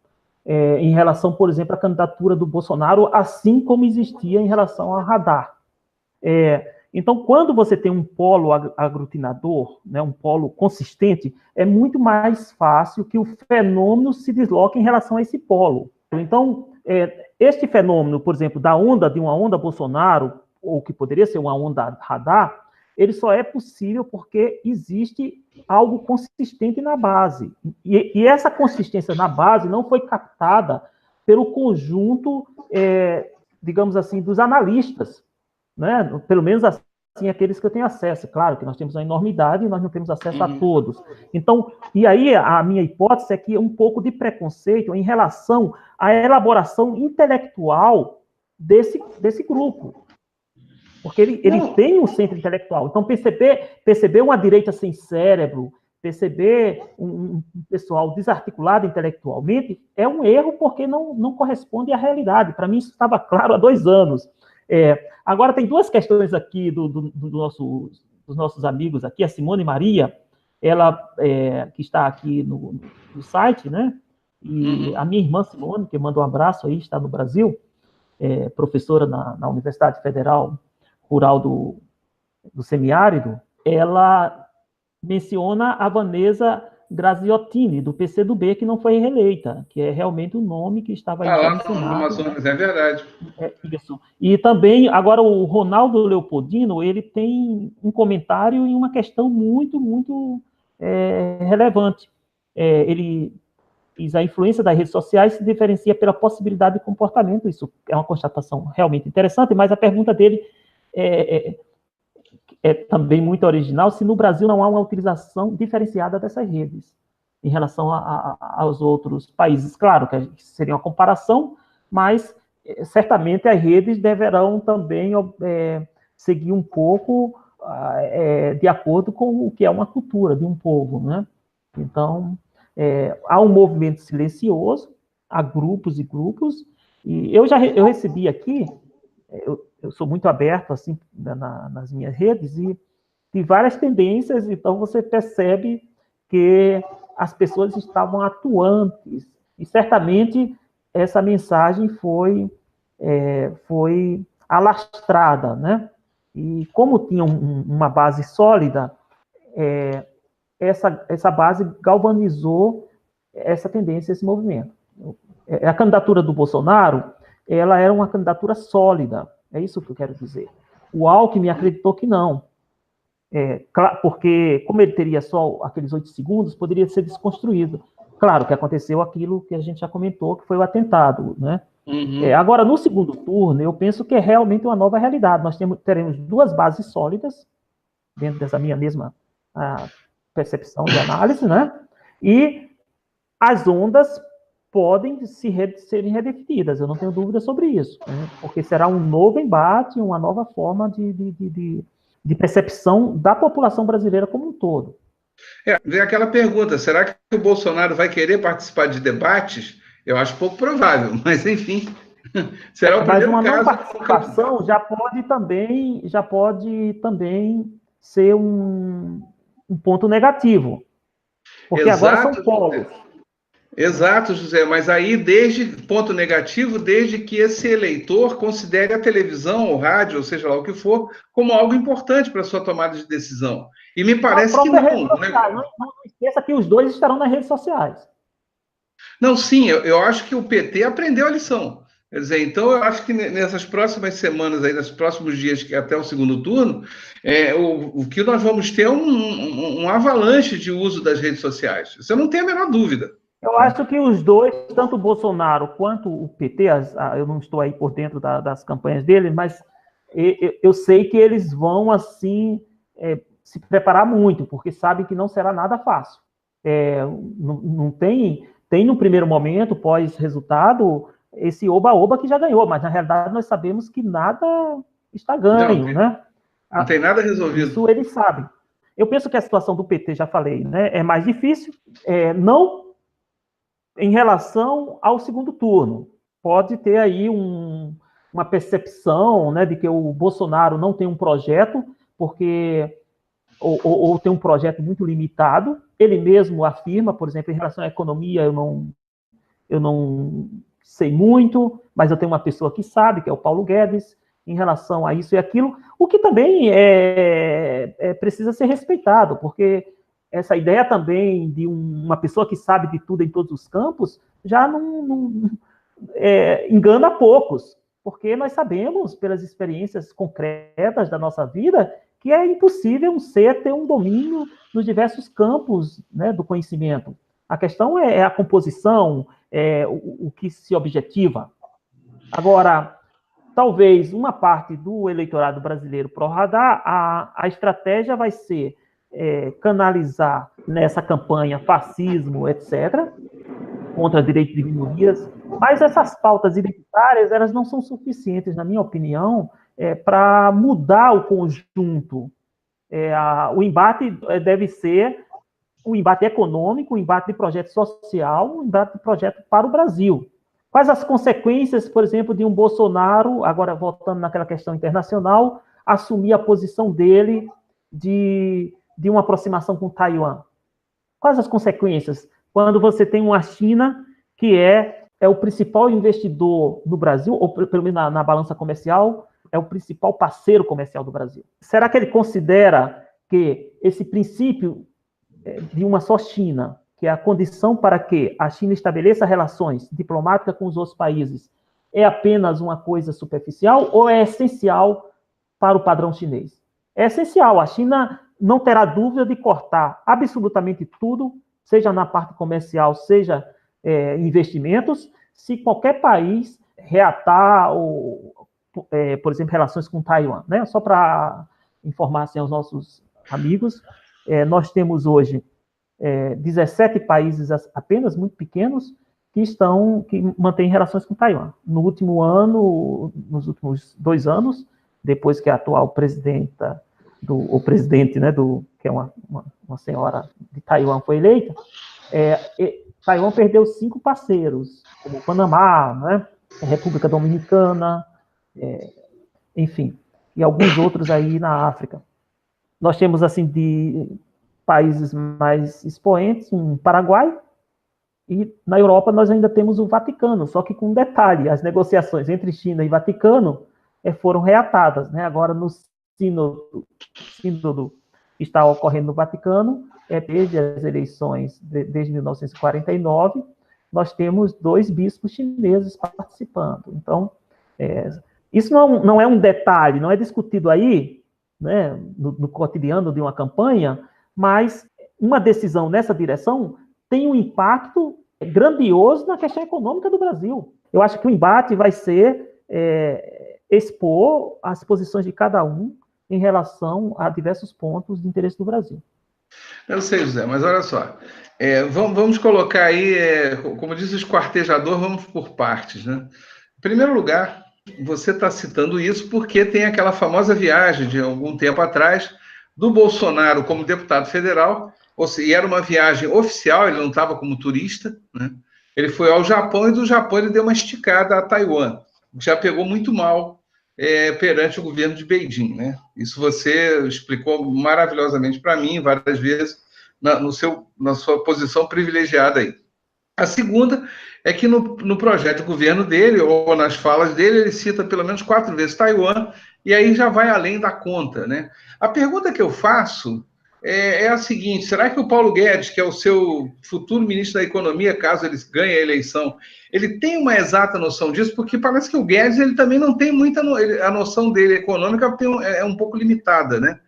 em relação, por exemplo, à candidatura do Bolsonaro, assim como existia em relação ao radar. Então, quando você tem um polo aglutinador, né, um polo consistente, é muito mais fácil que o fenômeno se desloque em relação a esse polo. Então, este fenômeno, por exemplo, de uma onda Bolsonaro, ou que poderia ser uma onda radar, ele só é possível porque existe algo consistente na base. E essa consistência na base não foi captada pelo conjunto, digamos assim, dos analistas, né? Pelo menos assim, aqueles que eu tenho acesso. Claro que nós temos uma enormidade e nós não temos acesso a todos. Então, e aí a minha hipótese é que um pouco de preconceito em relação à elaboração intelectual desse grupo. Porque ele tem um centro intelectual. Então, perceber uma direita sem cérebro, perceber um pessoal desarticulado intelectualmente, é um erro porque não corresponde à realidade. Para mim, isso estava claro há 2 anos. Agora, tem duas questões aqui dos nossos amigos aqui, a Simone Maria, ela que está aqui no site, né? E a minha irmã Simone, que manda um abraço aí, está no Brasil, professora na Universidade Federal Rural do Semiárido, ela menciona a Vanessa Graziottini, do PCdoB, que não foi reeleita, que é realmente o nome que estava aí
lá
no Senado.
no Amazonas, é verdade.
Isso. E também, agora, o Ronaldo Leopoldino, ele tem um comentário e uma questão muito, muito relevante. Ele diz: a influência das redes sociais se diferencia pela possibilidade de comportamento. Isso é uma constatação realmente interessante, mas a pergunta dele é também muito original: se no Brasil não há uma utilização diferenciada dessas redes em relação aos outros países. Claro que seria uma comparação, mas certamente as redes deverão também seguir um pouco de acordo com o que é uma cultura de um povo, né? Então, há um movimento silencioso, há grupos e grupos, e eu recebi aqui, eu sou muito aberto assim nas minhas redes, e de várias tendências, então você percebe que as pessoas estavam atuantes, e certamente essa mensagem foi alastrada, né? E como tinha uma base sólida, essa base galvanizou essa tendência, esse movimento. A candidatura do Bolsonaro, ela era uma candidatura sólida, é isso que eu quero dizer. O Alckmin acreditou que não, porque como ele teria só aqueles 8 segundos, poderia ser desconstruído. Claro que aconteceu aquilo que a gente já comentou, que foi o atentado, né? Agora, no segundo turno, eu penso que é realmente uma nova realidade. Nós teremos duas bases sólidas, dentro dessa minha mesma percepção de análise, né? E as ondas podem serem redefinidas, eu não tenho dúvida sobre isso, né? Porque será um novo embate, uma nova forma de percepção da população brasileira como um todo.
Vem aquela pergunta: será que o Bolsonaro vai querer participar de debates? Eu acho pouco provável, mas enfim, será o primeiro
caso. Mas uma não
participação
já pode também ser um ponto negativo, porque agora são polos.
Exato, José, mas aí, ponto negativo, desde que esse eleitor considere a televisão, o rádio, ou seja lá o que for, como algo importante para a sua tomada de decisão. E me parece que não.
Não esqueça que os dois estarão nas redes sociais.
Não, sim, eu acho que o PT aprendeu a lição. Quer dizer, então eu acho que nessas próximas semanas, aí, nos próximos dias, até o segundo turno, o que nós vamos ter é um avalanche de uso das redes sociais. Isso eu não tenho a menor dúvida.
Eu acho que os dois, tanto o Bolsonaro quanto o PT, eu não estou aí por dentro das campanhas dele, mas eu sei que eles vão, assim, se preparar muito, porque sabem que não será nada fácil. Não tem no primeiro momento, pós-resultado, esse oba-oba que já ganhou, mas na realidade nós sabemos que nada está ganho, né?
Não tem nada resolvido.
Isso eles sabem. Eu penso que a situação do PT, já falei, né, é mais difícil, não em relação ao segundo turno. Pode ter aí uma percepção, né, de que o Bolsonaro não tem um projeto, porque ou tem um projeto muito limitado. Ele mesmo afirma, por exemplo, em relação à economia, eu não sei muito, mas eu tenho uma pessoa que sabe, que é o Paulo Guedes, em relação a isso e aquilo, o que também precisa ser respeitado, porque essa ideia também de uma pessoa que sabe de tudo em todos os campos já não engana poucos, porque nós sabemos, pelas experiências concretas da nossa vida, que é impossível um ser ter um domínio nos diversos campos, né, do conhecimento. A questão é a composição, o que se objetiva. Agora, talvez uma parte do eleitorado brasileiro pró-radar, a estratégia vai ser canalizar nessa campanha fascismo, etc., contra direitos de minorias, mas essas pautas identitárias, elas não são suficientes, na minha opinião, para mudar o conjunto. O embate deve ser um embate econômico, um embate de projeto social, um embate de projeto para o Brasil. Quais as consequências, por exemplo, de um Bolsonaro, agora voltando naquela questão internacional, assumir a posição dele de uma aproximação com Taiwan? Quais as consequências quando você tem uma China que é o principal investidor no Brasil, ou pelo menos na balança comercial, é o principal parceiro comercial do Brasil? Será que ele considera que esse princípio de uma só China, que é a condição para que a China estabeleça relações diplomáticas com os outros países, é apenas uma coisa superficial ou é essencial para o padrão chinês? É essencial. A China não terá dúvida de cortar absolutamente tudo, seja na parte comercial, seja investimentos, se qualquer país reatar, por exemplo, relações com Taiwan. Né? Só para informar assim, aos nossos amigos, nós temos hoje 17 países apenas, muito pequenos, que mantêm relações com Taiwan. No último ano, nos últimos 2 anos, depois que a atual presidenta, o presidente, né, que é uma senhora de Taiwan, foi eleita, Taiwan perdeu 5 parceiros, como o Panamá, né, a República Dominicana, enfim, e alguns outros aí na África. Nós temos, assim, de países mais expoentes, um Paraguai, e na Europa nós ainda temos o Vaticano, só que com um detalhe, as negociações entre China e Vaticano foram reatadas, né? Agora no sínodo que está ocorrendo no Vaticano, desde as eleições, desde 1949, nós temos 2 bispos chineses participando. Então, isso não é um detalhe, não é discutido aí, né, no cotidiano de uma campanha, mas uma decisão nessa direção tem um impacto grandioso na questão econômica do Brasil. Eu acho que o embate vai ser expor as posições de cada um em relação a diversos pontos de interesse do Brasil.
Eu sei, José, mas olha só, vamos colocar aí, como diz o esquartejador, vamos por partes, né? Em primeiro lugar, você está citando isso porque tem aquela famosa viagem de algum tempo atrás do Bolsonaro como deputado federal, e era uma viagem oficial, ele não estava como turista, né? Ele foi ao Japão e do Japão ele deu uma esticada a Taiwan, que já pegou muito mal perante o governo de Beijing, né? Isso você explicou maravilhosamente para mim várias vezes na sua posição privilegiada aí. A segunda é que no projeto de governo dele, ou nas falas dele, ele cita pelo menos 4 vezes Taiwan, e aí já vai além da conta, né? A pergunta que eu faço é a seguinte: será que o Paulo Guedes, que é o seu futuro ministro da Economia, caso ele ganhe a eleição, ele tem uma exata noção disso? Porque parece que o Guedes ele também não tem muita... A noção dele econômica é um pouco limitada, né?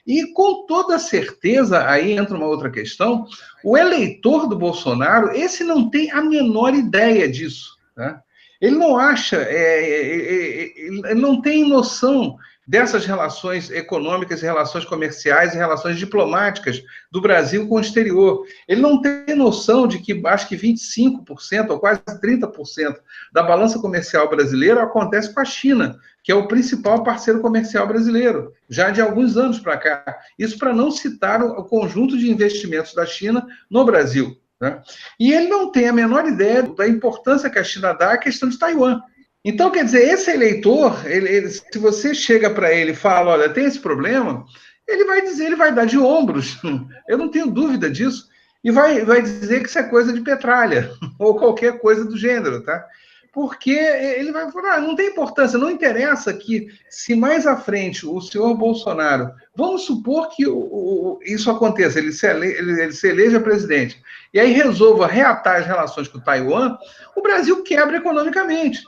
E com toda certeza, aí entra uma outra questão, o eleitor do Bolsonaro, esse não tem a menor ideia disso, né? Ele não acha, ele não tem noção dessas relações econômicas, relações comerciais e relações diplomáticas do Brasil com o exterior. Ele não tem noção de que acho que 25% ou quase 30% da balança comercial brasileira acontece com a China, que é o principal parceiro comercial brasileiro, já de alguns anos para cá. Isso para não citar o conjunto de investimentos da China no Brasil, né? E ele não tem a menor ideia da importância que a China dá à questão de Taiwan. Então, quer dizer, esse eleitor, se você chega para ele e fala, olha, tem esse problema, ele vai dizer, ele vai dar de ombros, eu não tenho dúvida disso, e vai dizer que isso é coisa de petralha, ou qualquer coisa do gênero, tá? Porque ele vai falar, não tem importância, não interessa que, se mais à frente o senhor Bolsonaro, vamos supor que isso aconteça, ele se eleja presidente, e aí resolva reatar as relações com Taiwan, o Brasil quebra economicamente.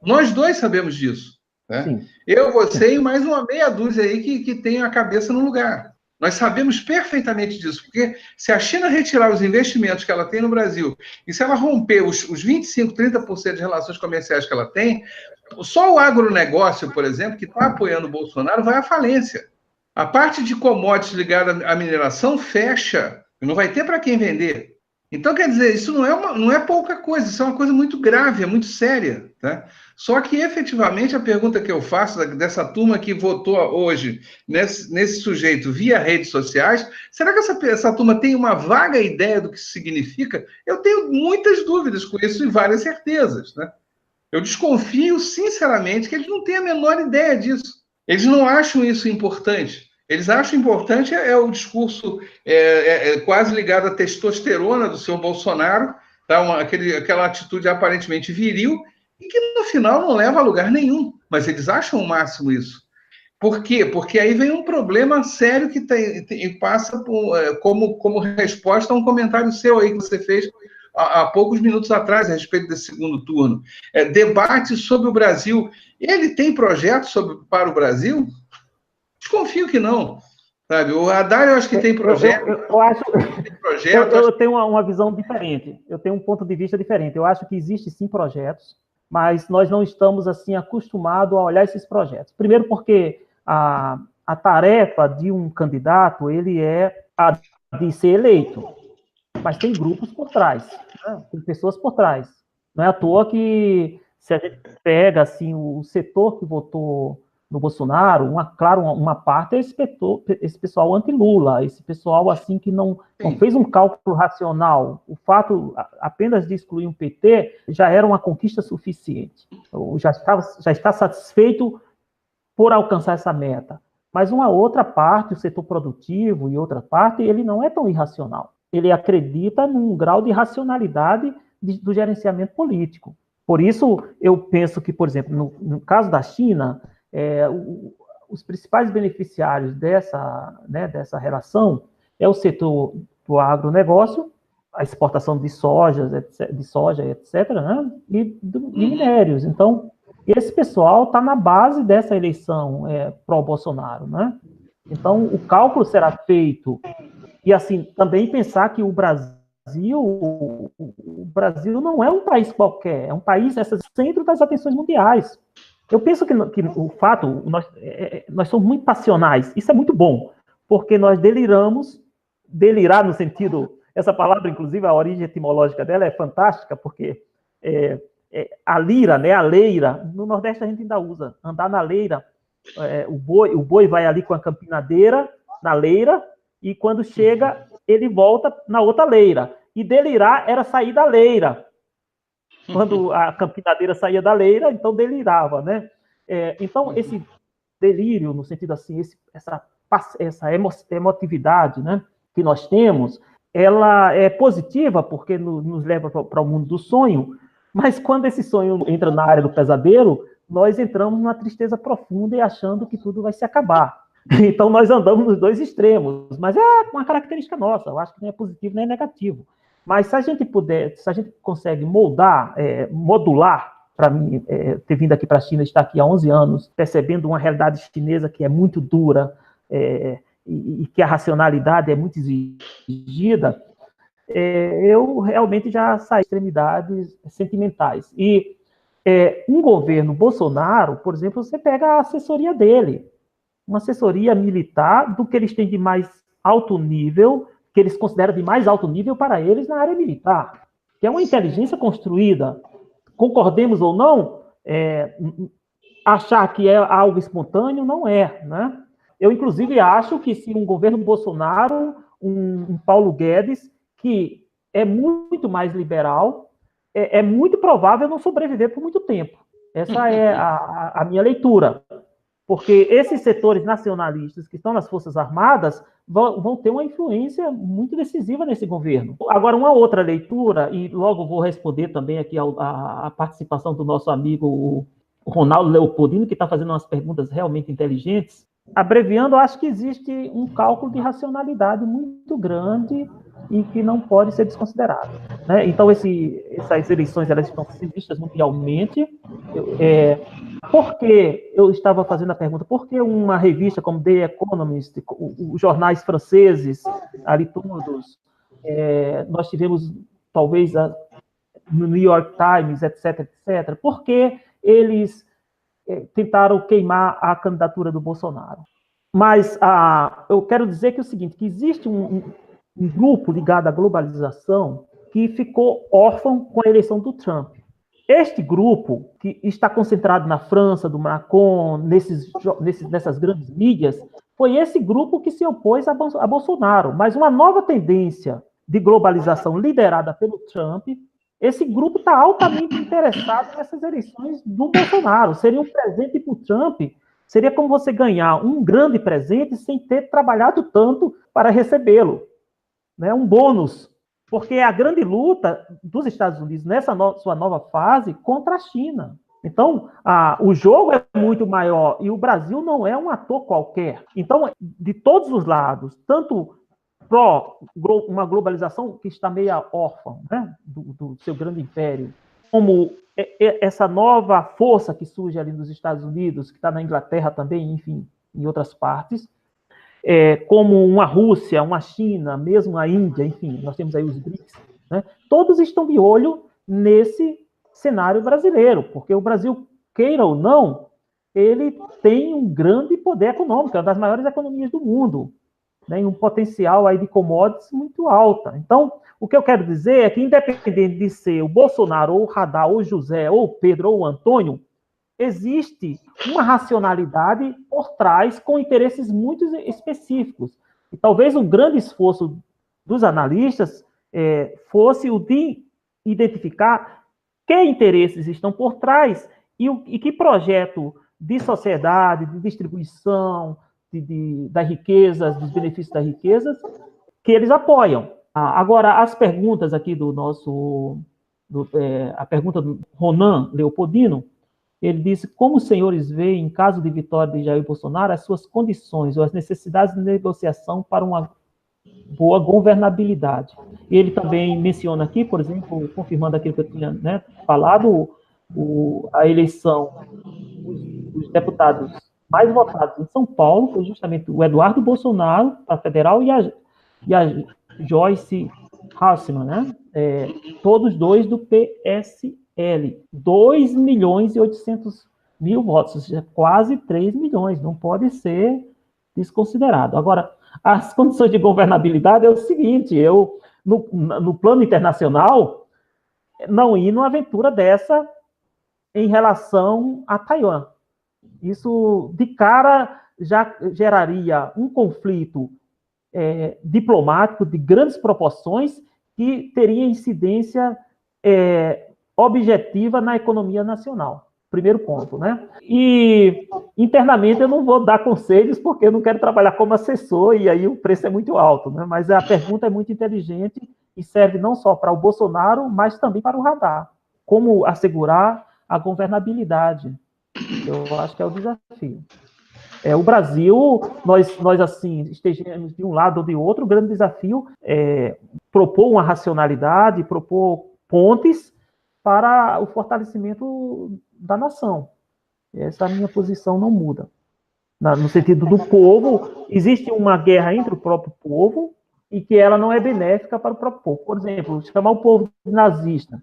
Nós dois sabemos disso, né? Eu, você e mais uma meia dúzia aí que tem a cabeça no lugar. Nós sabemos perfeitamente disso, porque se a China retirar os investimentos que ela tem no Brasil, e se ela romper os 25%, 30% de relações comerciais que ela tem, só o agronegócio, por exemplo, que está apoiando o Bolsonaro, vai à falência. A parte de commodities ligada à mineração fecha, não vai ter para quem vender. Então, quer dizer, isso não é pouca coisa, isso é uma coisa muito grave, é muito séria. Tá? Só que, efetivamente, a pergunta que eu faço dessa turma que votou hoje nesse sujeito via redes sociais, será que essa turma tem uma vaga ideia do que isso significa? Eu tenho muitas dúvidas com isso e várias certezas. Né? Eu desconfio, sinceramente, que eles não têm a menor ideia disso. Eles não acham isso importante. Eles acham importante o discurso quase ligado à testosterona do senhor Bolsonaro, tá? Aquela atitude aparentemente viril, e que no final não leva a lugar nenhum. Mas eles acham o máximo isso. Por quê? Porque aí vem um problema sério que passa como resposta a um comentário seu aí que você fez há poucos minutos atrás a respeito desse segundo turno. Debate sobre o Brasil. Ele tem projetos para o Brasil? Desconfio que não. Sabe? O Haddad eu acho que tem projeto.
Eu tenho uma visão diferente. Eu tenho um ponto de vista diferente. Eu acho que existe sim projetos, mas nós não estamos assim acostumados a olhar esses projetos. Primeiro porque a tarefa de um candidato ele é a de ser eleito, mas tem grupos por trás, né? Tem pessoas por trás. Não é à toa que se a gente pega assim o setor que votou no Bolsonaro, uma parte é esse pessoal anti-Lula, esse pessoal assim que não fez um cálculo racional. O fato apenas de excluir um PT já era uma conquista suficiente. Já está satisfeito por alcançar essa meta. Mas uma outra parte, o setor produtivo e outra parte, ele não é tão irracional. Ele acredita num grau de racionalidade do gerenciamento político. Por isso, eu penso que, por exemplo, no caso da China, os principais beneficiários dessa relação é o setor do agronegócio, a exportação de soja, etc., né? e minérios. Então, esse pessoal está na base dessa eleição pró-Bolsonaro, né? Então, o cálculo será feito. E, assim, também pensar que o Brasil não é um país qualquer, é um país, centro das atenções mundiais. Eu penso que o fato, nós somos muito passionais, isso é muito bom, porque nós delirar no sentido, essa palavra, inclusive, a origem etimológica dela é fantástica, porque a lira, né, a leira, no Nordeste a gente ainda usa, andar na leira, o boi vai ali com a campinadeira na leira, e quando chega, ele volta na outra leira. E delirar era sair da leira. Quando a campinadeira saía da leira, então delirava, né? Então, esse delírio, no sentido assim, essa emotividade, né, que nós temos, ela é positiva porque nos leva para o mundo do sonho, mas quando esse sonho entra na área do pesadelo, nós entramos numa tristeza profunda e achando que tudo vai se acabar. Então, nós andamos nos dois extremos, mas é uma característica nossa, eu acho que nem é positivo nem é negativo. Mas se a gente consegue modular, para mim, ter vindo aqui para a China, estar aqui há 11 anos, percebendo uma realidade chinesa que é muito dura e que a racionalidade é muito exigida, eu realmente já saí de extremidades sentimentais. E um governo Bolsonaro, por exemplo, você pega a assessoria dele, uma assessoria militar do que eles têm de mais alto nível, que eles consideram de mais alto nível para eles na área militar, que é uma inteligência construída. Concordemos ou não, achar que é algo espontâneo não é, né? Eu, inclusive, acho que se um governo Bolsonaro, um Paulo Guedes, que é muito mais liberal, é muito provável não sobreviver por muito tempo. Essa é a minha leitura. Porque esses setores nacionalistas que estão nas Forças Armadas vão ter uma influência muito decisiva nesse governo. Agora, uma outra leitura, e logo vou responder também aqui a participação do nosso amigo o Ronaldo Leopoldino, que está fazendo umas perguntas realmente inteligentes. Abreviando, eu acho que existe um cálculo de racionalidade muito grande e que não pode ser desconsiderado, né? Então, essas eleições elas estão sendo vistas mundialmente. Por que eu estava fazendo a pergunta? Por que uma revista como The Economist, os jornais franceses, ali todos, nós tivemos, talvez, no New York Times, etc., etc., por que eles tentaram queimar a candidatura do Bolsonaro? Mas eu quero dizer que é o seguinte, que existe um grupo ligado à globalização que ficou órfão com a eleição do Trump. Este grupo, que está concentrado na França, do Macron, nessas grandes mídias, foi esse grupo que se opôs a Bolsonaro. Mas uma nova tendência de globalização liderada pelo Trump, esse grupo está altamente interessado nessas eleições do Bolsonaro. Seria um presente para o Trump, seria como você ganhar um grande presente sem ter trabalhado tanto para recebê-lo, né? Um bônus. Porque é a grande luta dos Estados Unidos nessa sua nova fase contra a China. Então, o jogo é muito maior e o Brasil não é um ator qualquer. Então, de todos os lados, tanto uma globalização que está meio órfã, né, do seu grande império, como essa nova força que surge ali nos Estados Unidos, que está na Inglaterra também, enfim, em outras partes, como uma Rússia, uma China, mesmo a Índia, enfim, nós temos aí os BRICS, né? Todos estão de olho nesse cenário brasileiro, porque o Brasil, queira ou não, ele tem um grande poder econômico, é uma das maiores economias do mundo, né? E um potencial aí de commodities muito alta. Então, o que eu quero dizer é que, independente de ser o Bolsonaro, ou o Haddad, ou o José, ou o Pedro, ou o Antônio, existe uma racionalidade por trás com interesses muito específicos. E talvez um grande esforço dos analistas fosse o de identificar que interesses estão por trás e que projeto de sociedade, de distribuição das riquezas, dos benefícios das riquezas, que eles apoiam. Agora, as perguntas aqui a pergunta do Ronan Leopoldino, ele disse: como os senhores veem, em caso de vitória de Jair Bolsonaro, as suas condições ou as necessidades de negociação para uma boa governabilidade? Ele também menciona aqui, por exemplo, confirmando aquilo que eu tinha, né, falado, a eleição dos deputados mais votados em São Paulo foi justamente o Eduardo Bolsonaro, para federal, e a Joyce Hasselmann, né? Todos dois do PSL. 2.800.000 votos, ou seja, quase 3 milhões, não pode ser desconsiderado. Agora, as condições de governabilidade é o seguinte: no plano internacional, não ir numa aventura dessa em relação a Taiwan. Isso, de cara, já geraria um conflito diplomático de grandes proporções que teria incidência objetiva na economia nacional. Primeiro ponto, né? E, internamente, eu não vou dar conselhos, porque eu não quero trabalhar como assessor, e aí o preço é muito alto, né? Mas a pergunta é muito inteligente e serve não só para o Bolsonaro, mas também para o Haddad. Como assegurar a governabilidade? Eu acho que é o desafio. O Brasil, nós assim, estejamos de um lado ou de outro, o grande desafio é propor uma racionalidade, propor pontes para o fortalecimento da nação. Essa minha posição não muda. No sentido do povo, existe uma guerra entre o próprio povo e que ela não é benéfica para o próprio povo. Por exemplo, chamar o povo de nazista.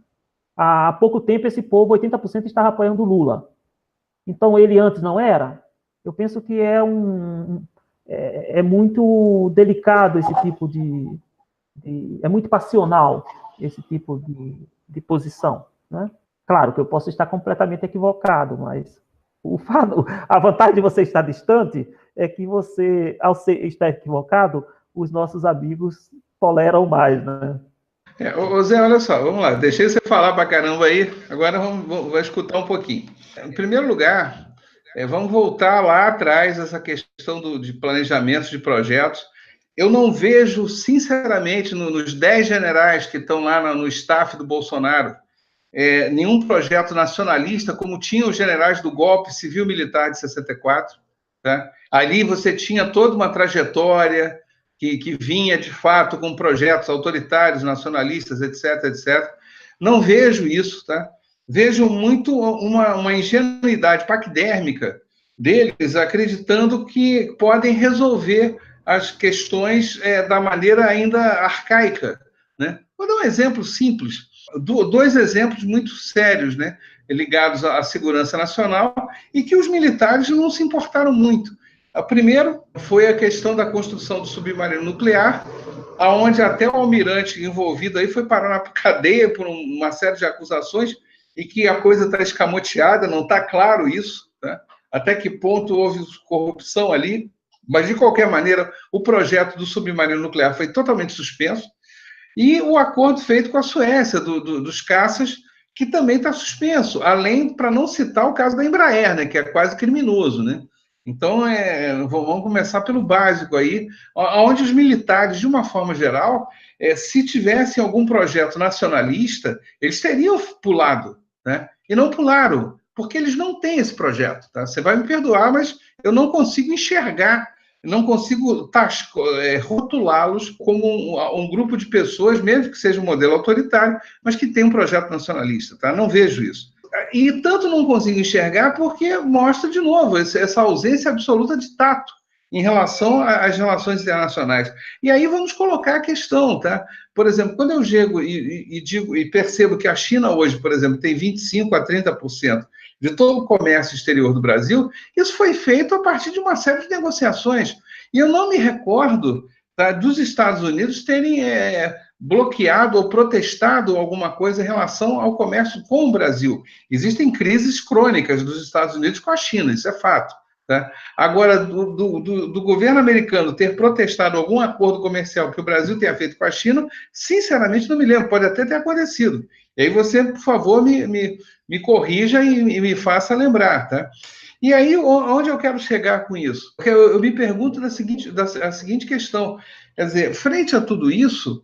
Há pouco tempo, esse povo, 80%, estava apoiando o Lula. Então, ele antes não era? Eu penso que é muito delicado esse tipo é muito passional esse tipo de posição, né? Claro que eu posso estar completamente equivocado, mas a vantagem de você estar distante é que você, ao estar equivocado, os nossos amigos toleram mais, né?
Ô Zé, olha só, vamos lá, deixei você falar pra caramba aí, agora vamos escutar um pouquinho. Em primeiro lugar, vamos voltar lá atrás, essa questão de planejamento de projetos. Eu não vejo, sinceramente, nos 10 generais que estão lá no staff do Bolsonaro, nenhum projeto nacionalista, como tinham os generais do golpe civil-militar de 64. Tá? Ali você tinha toda uma trajetória que vinha, de fato, com projetos autoritários, nacionalistas, etc., etc. Não vejo isso, tá? Vejo muito uma ingenuidade paquidérmica deles, acreditando que podem resolver as questões da maneira ainda arcaica, né? Vou dar um exemplo simples, dois exemplos muito sérios, né, ligados à segurança nacional e que os militares não se importaram muito. O primeiro foi a questão da construção do submarino nuclear, aonde até o almirante envolvido aí foi parar na cadeia por uma série de acusações e que a coisa está escamoteada, não está claro isso, né? Até que ponto houve corrupção ali, mas de qualquer maneira o projeto do submarino nuclear foi totalmente suspenso e o acordo feito com a Suécia dos caças que também está suspenso, além, para não citar o caso da Embraer, né, que é quase criminoso, né? Então, vamos começar pelo básico aí, onde os militares, de uma forma geral, se tivessem algum projeto nacionalista, eles teriam pulado, né? E não pularam, porque eles não têm esse projeto, tá? Você vai me perdoar, mas eu não consigo enxergar, não consigo rotulá-los como um grupo de pessoas, mesmo que seja um modelo autoritário, mas que tem um projeto nacionalista, tá? Não vejo isso. E tanto não consigo enxergar porque mostra, de novo, essa ausência absoluta de tato em relação às relações internacionais. E aí vamos colocar a questão, tá? Por exemplo, quando eu chego e digo e percebo que a China hoje, por exemplo, tem 25% a 30% de todo o comércio exterior do Brasil, isso foi feito a partir de uma série de negociações. E eu não me recordo, tá, dos Estados Unidos terem bloqueado ou protestado alguma coisa em relação ao comércio com o Brasil. Existem crises crônicas dos Estados Unidos com a China, isso é fato. Tá? Agora, do governo americano ter protestado algum acordo comercial que o Brasil tenha feito com a China, sinceramente não me lembro, pode até ter acontecido. E aí você, por favor, me corrija e me faça lembrar. Tá? E aí, onde eu quero chegar com isso? Porque eu me pergunto a seguinte questão. Quer dizer, frente a tudo isso,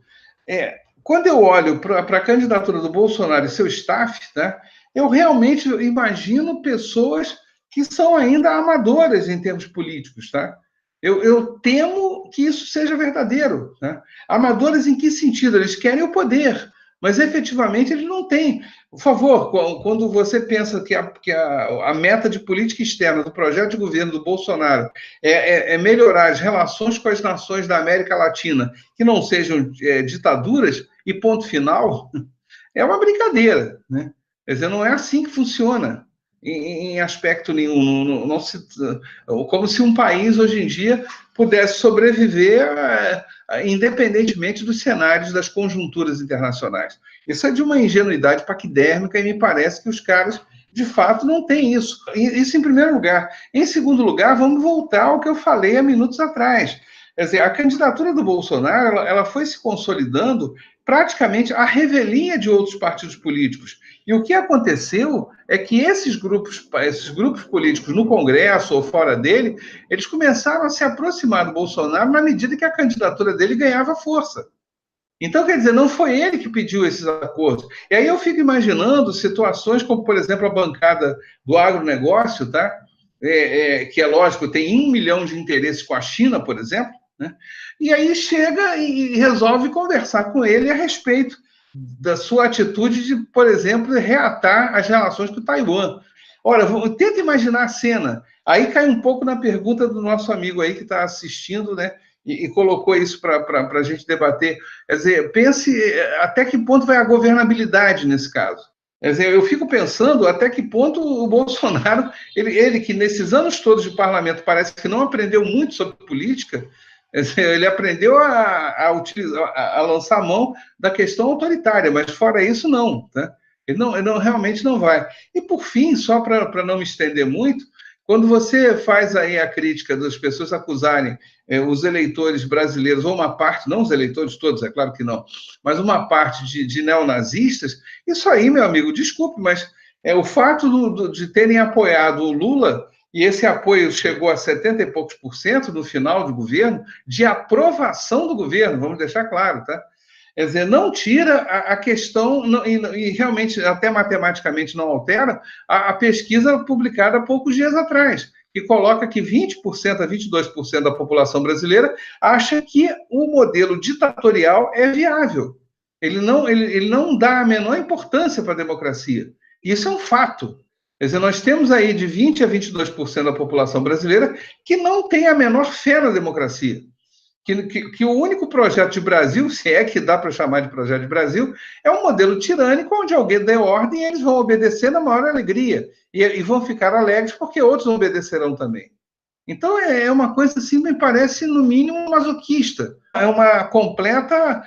quando eu olho para a candidatura do Bolsonaro e seu staff, né, eu realmente imagino pessoas que são ainda amadoras em termos políticos, tá? Eu temo que isso seja verdadeiro, né? Amadoras em que sentido? Eles querem o poder, mas efetivamente eles não têm. Por favor, quando você pensa que a meta de política externa do projeto de governo do Bolsonaro é melhorar as relações com as nações da América Latina que não sejam ditaduras, e ponto final, é uma brincadeira, né? Quer dizer, não é assim que funciona em aspecto nenhum. Como se um país, hoje em dia, pudesse sobreviver independentemente dos cenários, das conjunturas internacionais. Isso é de uma ingenuidade paquidérmica e me parece que os caras, de fato, não têm isso. Isso em primeiro lugar. Em segundo lugar, vamos voltar ao que eu falei há minutos atrás. Quer dizer, a candidatura do Bolsonaro ela foi se consolidando praticamente à revelia de outros partidos políticos. E o que aconteceu é que esses grupos políticos no Congresso ou fora dele, eles começaram a se aproximar do Bolsonaro na medida que a candidatura dele ganhava força. Então, quer dizer, não foi ele que pediu esses acordos. E aí eu fico imaginando situações como, por exemplo, a bancada do agronegócio, tá? Que é lógico, tem 1 milhão de interesses com a China, por exemplo, né? E aí chega e resolve conversar com ele a respeito da sua atitude de, por exemplo, reatar as relações com Taiwan. Ora, tenta imaginar a cena. Aí cai um pouco na pergunta do nosso amigo aí que está assistindo, né? E colocou isso para a gente debater. Quer dizer, pense até que ponto vai a governabilidade nesse caso. Quer dizer, eu fico pensando até que ponto o Bolsonaro, ele que nesses anos todos de parlamento parece que não aprendeu muito sobre política, ele aprendeu a lançar a mão da questão autoritária, mas fora isso, não. Tá? Ele realmente não vai. E, por fim, só para não me estender muito, quando você faz aí a crítica das pessoas acusarem os eleitores brasileiros, ou uma parte, não os eleitores todos, é claro que não, mas uma parte de neonazistas, isso aí, meu amigo, desculpe, mas o fato de terem apoiado o Lula, e esse apoio chegou a 70 e poucos % no final do governo, de aprovação do governo, vamos deixar claro, tá? Quer dizer, não tira a questão, e realmente até matematicamente não altera, a pesquisa publicada há poucos dias atrás, que coloca que 20% a 22% da população brasileira acha que o modelo ditatorial é viável. Ele não dá a menor importância para a democracia. Isso é um fato. Quer dizer, nós temos aí de 20% a 22% da população brasileira que não tem a menor fé na democracia. Que o único projeto de Brasil, se é que dá para chamar de projeto de Brasil, é um modelo tirânico onde alguém dê ordem e eles vão obedecer na maior alegria. E vão ficar alegres porque outros obedecerão também. Então, é uma coisa assim, me parece, no mínimo, masoquista. uma completa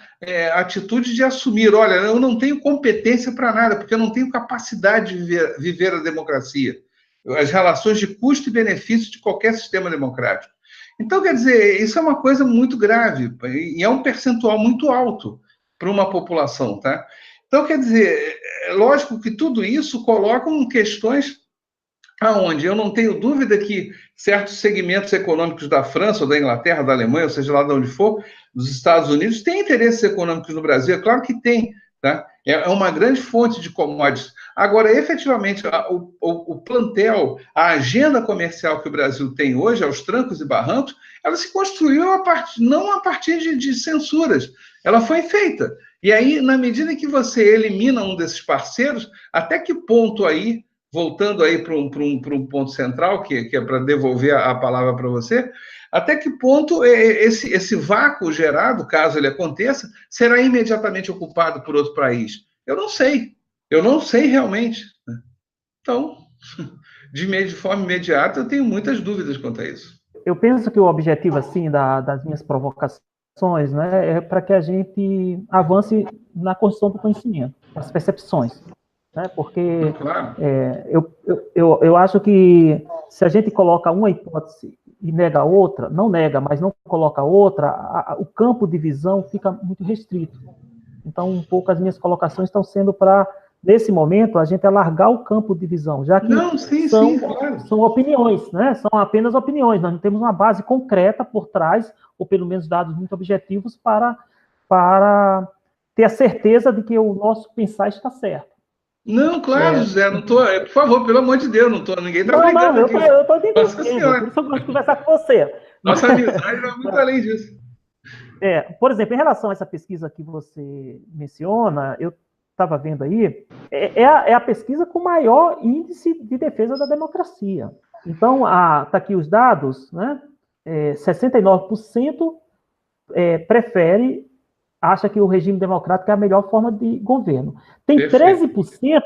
atitude de assumir, olha, eu não tenho competência para nada, porque eu não tenho capacidade de viver a democracia, as relações de custo e benefício de qualquer sistema democrático. Então, quer dizer, isso é uma coisa muito grave, e é um percentual muito alto para uma população, tá? Então, quer dizer, é lógico que tudo isso coloca questões aonde eu não tenho dúvida que certos segmentos econômicos da França, ou da Inglaterra, da Alemanha, ou seja lá de onde for, dos Estados Unidos, têm interesses econômicos no Brasil, é claro que tem, tá? É uma grande fonte de commodities. Agora, efetivamente, o plantel, a agenda comercial que o Brasil tem hoje, aos trancos e barrancos, ela se construiu não a partir de censuras, ela foi feita. E aí, na medida que você elimina um desses parceiros, até que ponto aí, voltando aí para um ponto central, que é para devolver a palavra para você, até que ponto esse vácuo gerado, caso ele aconteça, será imediatamente ocupado por outro país? Eu não sei realmente. Então, de forma imediata, eu tenho muitas dúvidas quanto a isso.
Eu penso que o objetivo, assim, das minhas provocações, né, é para que a gente avance na construção do conhecimento, das percepções. Né, porque
claro.
Eu acho que se a gente coloca uma hipótese e nega a outra, não nega, mas não coloca outra, o campo de visão fica muito restrito. Então, um pouco as minhas colocações estão sendo para, nesse momento, a gente alargar o campo de visão, já que são opiniões, né? São apenas opiniões, nós não temos uma base concreta por trás, ou pelo menos dados muito objetivos, para ter a certeza de que o nosso pensar está certo.
Não, claro, José, não tô. Por favor, pelo amor de Deus, ninguém está brigando aqui.
Eu estou entendendo, por isso eu gosto de conversar com você.
Nossa amizade vai muito além disso.
Por exemplo, em relação a essa pesquisa que você menciona, eu estava vendo aí, é a pesquisa com maior índice de defesa da democracia. Então, tá aqui os dados, né? 69% acha que o regime democrático é a melhor forma de governo. Tem 13%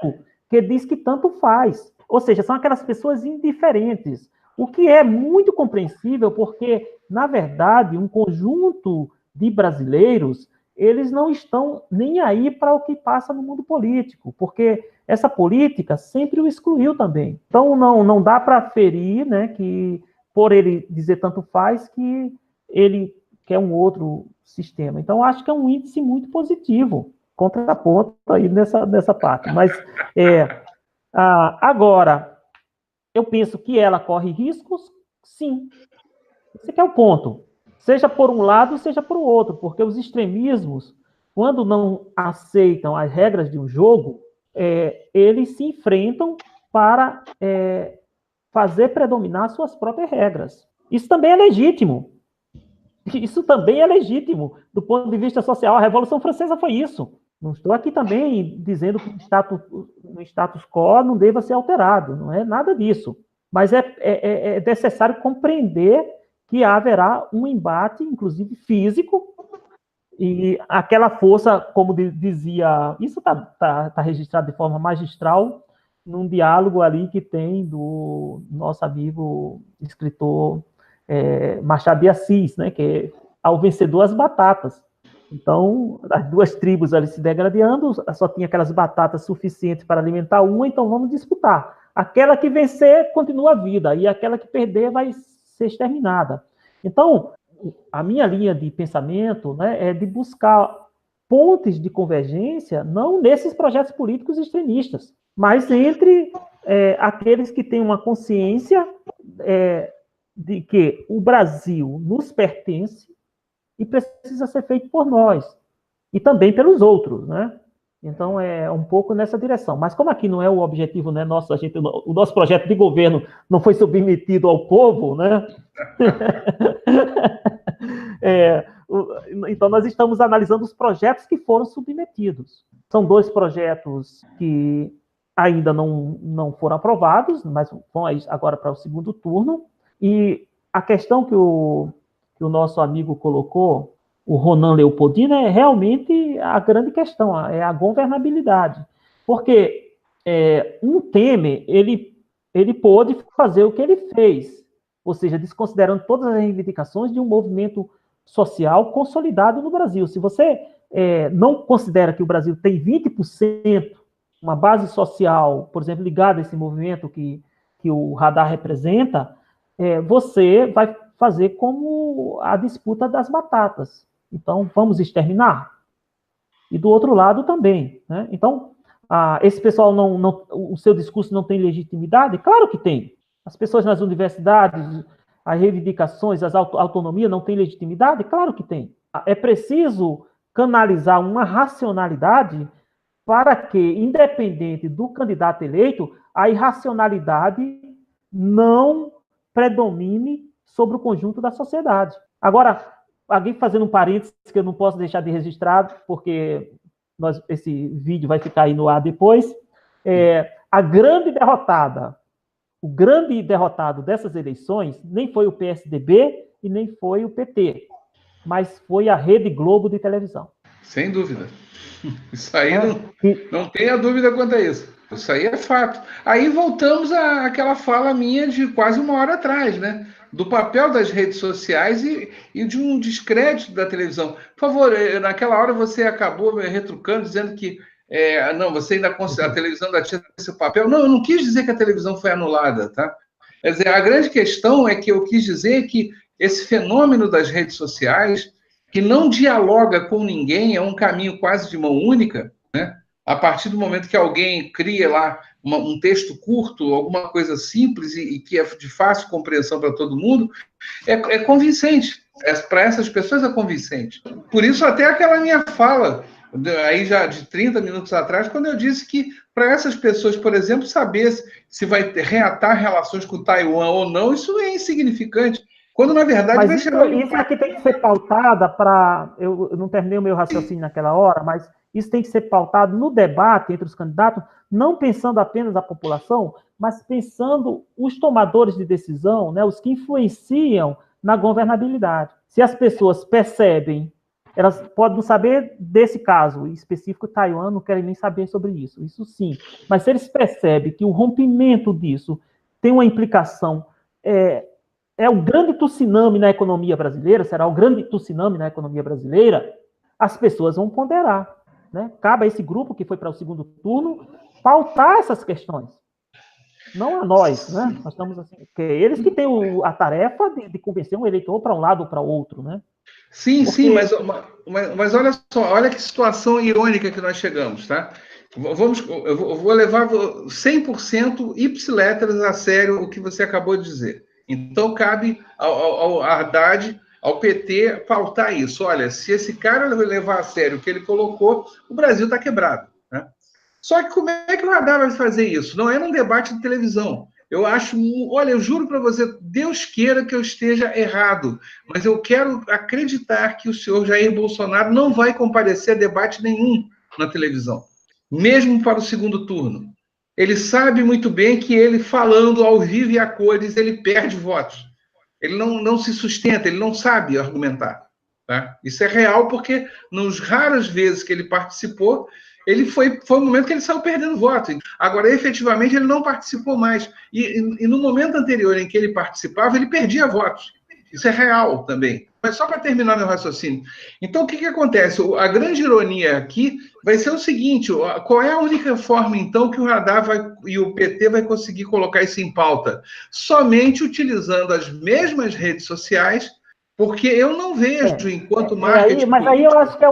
que diz que tanto faz. Ou seja, são aquelas pessoas indiferentes. O que é muito compreensível, porque, na verdade, um conjunto de brasileiros, eles não estão nem aí para o que passa no mundo político, porque essa política sempre o excluiu também. Então, não dá para ferir, né, que, por ele dizer tanto faz, que ele quer um outro sistema. Então, acho que é um índice muito positivo, contraponto aí nessa parte. Mas, agora, eu penso que ela corre riscos, sim. Esse aqui é o ponto. Seja por um lado, seja por outro, porque os extremismos, quando não aceitam as regras de um jogo, eles se enfrentam para fazer predominar suas próprias regras. Isso também é legítimo. Isso também é legítimo do ponto de vista social. A Revolução Francesa foi isso. Não estou aqui também dizendo que o status quo não deva ser alterado. Não é nada disso. Mas é necessário compreender que haverá um embate, inclusive físico, e aquela força, como dizia... Isso está registrado de forma magistral num diálogo ali que tem do nosso amigo escritor Machado de Assis, né, que é ao vencedor as batatas. Então, as duas tribos ali se degradando, só tinha aquelas batatas suficientes para alimentar uma, então vamos disputar. Aquela que vencer continua a vida, e aquela que perder vai ser exterminada. Então, a minha linha de pensamento, né, é de buscar pontes de convergência, não nesses projetos políticos extremistas, mas entre aqueles que têm uma consciência de que o Brasil nos pertence e precisa ser feito por nós, e também pelos outros, né? Então, é um pouco nessa direção. Mas como aqui não é o objetivo, né, o nosso projeto de governo não foi submetido ao povo, né? Então, nós estamos analisando os projetos que foram submetidos. São 2 projetos que ainda não foram aprovados, mas vão agora para o segundo turno. E a questão que o nosso amigo colocou, o Ronan Leopoldino, é realmente a grande questão, é a governabilidade. Porque um Temer, ele pôde fazer o que ele fez, ou seja, desconsiderando todas as reivindicações de um movimento social consolidado no Brasil. Se você não considera que o Brasil tem 20%, uma base social, por exemplo, ligada a esse movimento que o radar representa, você vai fazer como a disputa das batatas. Então, vamos exterminar? E do outro lado também, né? Então, esse pessoal o seu discurso não tem legitimidade? Claro que tem. As pessoas nas universidades, as reivindicações, a autonomia não têm legitimidade? Claro que tem. É preciso canalizar uma racionalidade para que, independente do candidato eleito, a irracionalidade não predomine sobre o conjunto da sociedade. Agora, alguém fazendo um parênteses que eu não posso deixar de registrar, porque esse vídeo vai ficar aí no ar depois, o grande derrotado dessas eleições nem foi o PSDB e nem foi o PT, mas foi a Rede Globo de televisão.
Sem dúvida. Isso aí não tenha dúvida quanto a isso. Isso aí é fato. Aí voltamos àquela fala minha de quase uma hora atrás, né? Do papel das redes sociais e de um descrédito da televisão. Por favor, naquela hora você acabou me retrucando, dizendo que não, você ainda considera a televisão ainda tinha esse papel. Não, eu não quis dizer que a televisão foi anulada, tá? Quer dizer, a grande questão é que eu quis dizer que esse fenômeno das redes sociais, que não dialoga com ninguém, é um caminho quase de mão única, né? A partir do momento que alguém cria lá um texto curto, alguma coisa simples e que é de fácil compreensão para todo mundo, é convincente. Para essas pessoas é convincente. Por isso, até aquela minha fala, aí já de 30 minutos atrás, quando eu disse que para essas pessoas, por exemplo, saber se vai reatar relações com Taiwan ou não, isso é insignificante. Quando, na verdade,
mas
vai
chegar... Isso aqui tem que ser pautada para... Eu não terminei o meu raciocínio naquela hora, mas isso tem que ser pautado no debate entre os candidatos, não pensando apenas a população, mas pensando os tomadores de decisão, né, os que influenciam na governabilidade. Se as pessoas percebem, elas podem não saber desse caso específico, Taiwan, não querem nem saber sobre isso, isso sim. Mas se eles percebem que o rompimento disso tem uma implicação... o grande tsunami na economia brasileira, será o grande tsunami na economia brasileira, as pessoas vão ponderar. Né? Cabe a esse grupo que foi para o segundo turno pautar essas questões. Não a nós, né? Nós estamos assim, porque eles que têm a tarefa de convencer um eleitor para um lado ou para o outro, né?
Sim, porque... sim, mas olha só, olha que situação irônica que nós chegamos, tá? Eu vou levar 100% ipsiletras a sério o que você acabou de dizer. Então, cabe ao Haddad, ao PT, pautar isso. Olha, se esse cara levar a sério o que ele colocou, o Brasil está quebrado. Né? Só que como é que o Haddad vai fazer isso? Não é num debate de televisão. Eu acho, olha, eu juro para você, Deus queira que eu esteja errado, mas eu quero acreditar que o senhor Jair Bolsonaro não vai comparecer a debate nenhum na televisão, mesmo para o segundo turno. Ele sabe muito bem que ele, falando ao vivo e a cores, ele perde votos. Ele não se sustenta, ele não sabe argumentar. Tá? Isso é real porque, nas raras vezes que ele participou, foi um momento que ele saiu perdendo voto. Agora, efetivamente, ele não participou mais. E no momento anterior em que ele participava, ele perdia votos. Isso é real também. Mas só para terminar meu raciocínio. Então, o que acontece? A grande ironia aqui vai ser o seguinte, qual é a única forma, então, que o Haddad e o PT vai conseguir colocar isso em pauta? Somente utilizando as mesmas redes sociais, porque eu não vejo, enquanto marketing...
Mas aí eu acho que é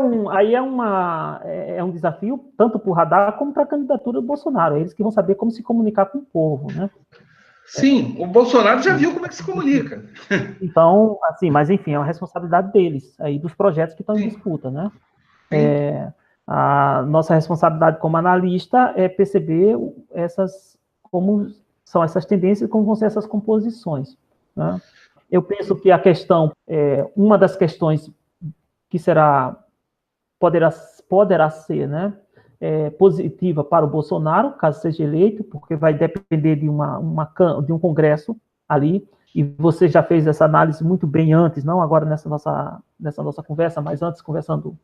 um desafio, tanto para o Haddad como para a candidatura do Bolsonaro. Eles que vão saber como se comunicar com o povo, né?
Sim, o Bolsonaro já viu como é que se comunica.
Então, assim, mas enfim, é uma responsabilidade deles, aí dos projetos que estão em disputa, né? A nossa responsabilidade como analista é perceber como são essas tendências e como vão ser essas composições, né? Eu penso que a questão, uma das questões que poderá ser, né, positiva para o Bolsonaro, caso seja eleito, porque vai depender de um congresso ali, e você já fez essa análise muito bem antes, não agora nessa nossa conversa, mas antes conversando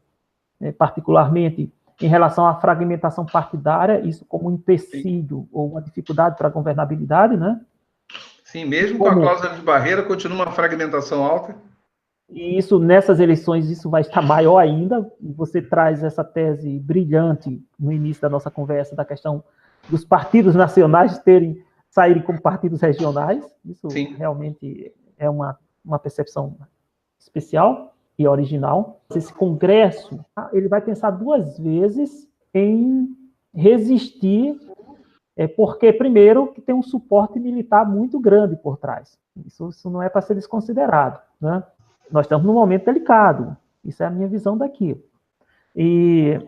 particularmente em relação à fragmentação partidária, isso como um empecilho ou uma dificuldade para a governabilidade, né?
Sim, mesmo com a cláusula de barreira, continua uma fragmentação alta.
E isso, nessas eleições, isso vai estar maior ainda. Você traz essa tese brilhante no início da nossa conversa, da questão dos partidos nacionais saírem como partidos regionais. Isso Sim. realmente é uma percepção especial e original. Esse Congresso, ele vai pensar duas vezes em resistir, porque, primeiro, que tem um suporte militar muito grande por trás. Isso não é para ser desconsiderado, né? Nós estamos num momento delicado. Isso é a minha visão daqui. E,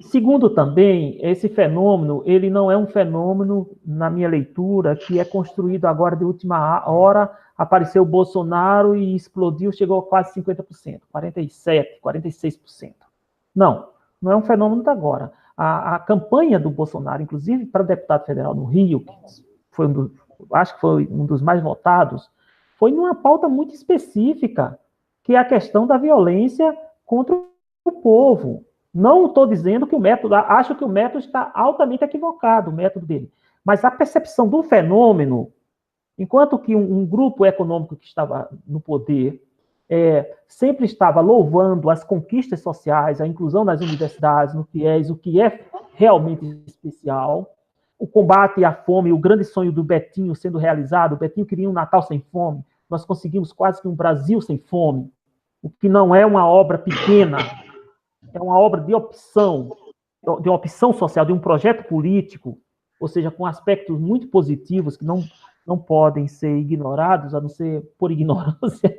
segundo também, esse fenômeno, ele não é um fenômeno, na minha leitura, que é construído agora de última hora, apareceu o Bolsonaro e explodiu, chegou a quase 50%, 47%, 46%. Não é um fenômeno de agora. A campanha do Bolsonaro, inclusive para deputado federal no Rio, que acho que foi um dos mais votados, foi numa pauta muito específica, que é a questão da violência contra o povo. Não estou dizendo que o método, acho que o método está altamente equivocado, o método dele. Mas a percepção do fenômeno, enquanto que um grupo econômico que estava no poder sempre estava louvando as conquistas sociais, a inclusão nas universidades, no FIES, o que é realmente especial, o combate à fome, o grande sonho do Betinho sendo realizado. O Betinho queria um Natal sem fome, nós conseguimos quase que um Brasil sem fome, o que não é uma obra pequena, é uma obra de uma opção social, de um projeto político, ou seja, com aspectos muito positivos que não podem ser ignorados, a não ser por ignorância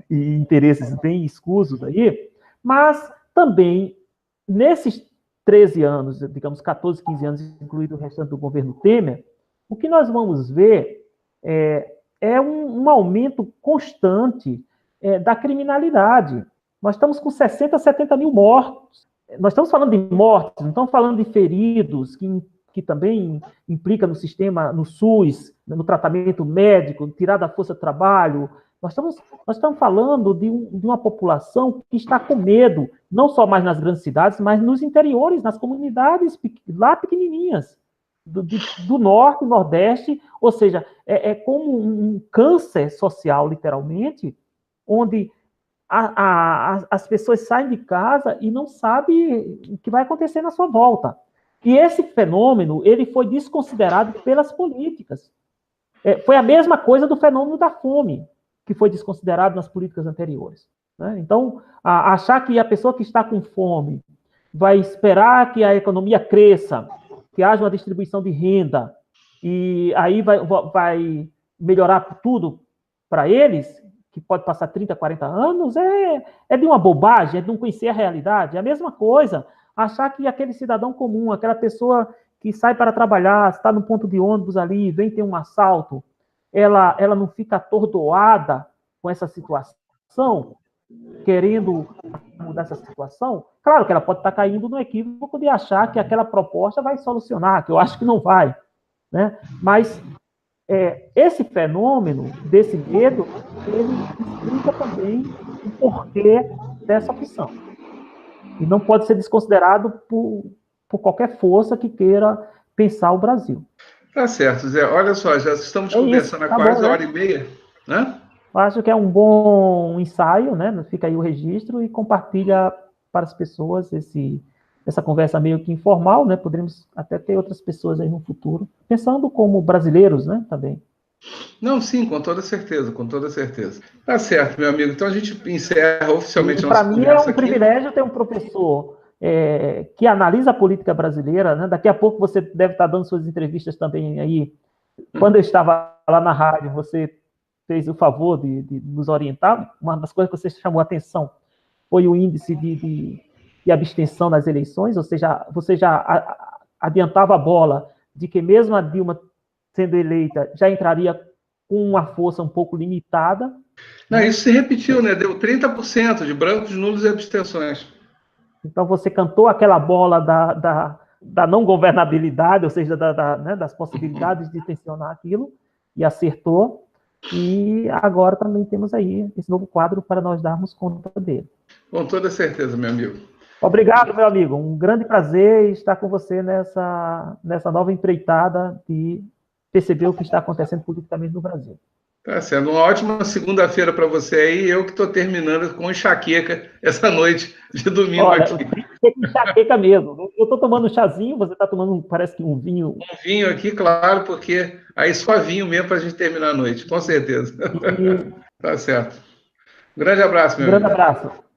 e interesses bem escusos aí, mas também, nesses 13 anos, digamos 14, 15 anos, incluído o restante do governo Temer, o que nós vamos ver é um aumento constante da criminalidade. Nós estamos com 60, 70 mil mortos. Nós estamos falando de mortes, não estamos falando de feridos, que também implica no sistema, no SUS, no tratamento médico, tirar da força de trabalho. Nós estamos falando de uma população que está com medo, não só mais nas grandes cidades, mas nos interiores, nas comunidades lá pequenininhas, do norte, nordeste, ou seja, é como um câncer social, literalmente, onde as pessoas saem de casa e não sabem o que vai acontecer na sua volta. E esse fenômeno, ele foi desconsiderado pelas políticas. Foi a mesma coisa do fenômeno da fome, que foi desconsiderado nas políticas anteriores, né? Então, achar que a pessoa que está com fome vai esperar que a economia cresça, que haja uma distribuição de renda, e aí vai melhorar tudo para eles, que pode passar 30, 40 anos, é de uma bobagem, é de não conhecer a realidade. É a mesma coisa achar que aquele cidadão comum, aquela pessoa que sai para trabalhar, está no ponto de ônibus ali, vem ter um assalto, ela não fica atordoada com essa situação, querendo mudar essa situação. Claro que ela pode estar caindo no equívoco de achar que aquela proposta vai solucionar, que eu acho que não vai, né? Mas esse fenômeno desse medo, ele explica também o porquê dessa opção. E não pode ser desconsiderado por qualquer força que queira pensar o Brasil.
Tá certo, Zé. Olha só, já estamos conversando há quase uma hora e meia, né?
Acho que é um bom ensaio, né? Fica aí o registro e compartilha para as pessoas essa conversa meio que informal, né? Poderíamos até ter outras pessoas aí no futuro, pensando como brasileiros, né? Também.
Não, sim, com toda certeza, com toda certeza. Tá certo, meu amigo. Então a gente encerra oficialmente a nossa conversa.
Para mim é um privilégio ter um professor que analisa a política brasileira, né? Daqui a pouco você deve estar dando suas entrevistas também aí. Quando eu estava lá na rádio, você fez o favor de nos orientar. Uma das coisas que você chamou a atenção foi o índice de abstenção nas eleições, ou seja, você já adiantava a bola de que mesmo a Dilma sendo eleita, já entraria com uma força um pouco limitada.
Não, isso se repetiu, né? Deu 30% de brancos, nulos e abstenções.
Então, você cantou aquela bola da não governabilidade, ou seja, né, das possibilidades de tensionar aquilo, e acertou. E agora também temos aí esse novo quadro para nós darmos conta dele.
Com toda certeza, meu amigo.
Obrigado, meu amigo. Um grande prazer estar com você nessa nova empreitada de perceber o que está acontecendo politicamente no Brasil.
Tá sendo uma ótima segunda-feira para você aí, eu que estou terminando com enxaqueca essa noite de domingo.
Olha,
aqui.
Tem que ser com enxaqueca mesmo. Eu estou tomando um chazinho, você está tomando, parece que um vinho.
Um vinho aqui, claro, porque aí só vinho mesmo para a gente terminar a noite, com certeza.
E...
Tá certo. Um grande abraço, meu
grande
amigo.
abraço.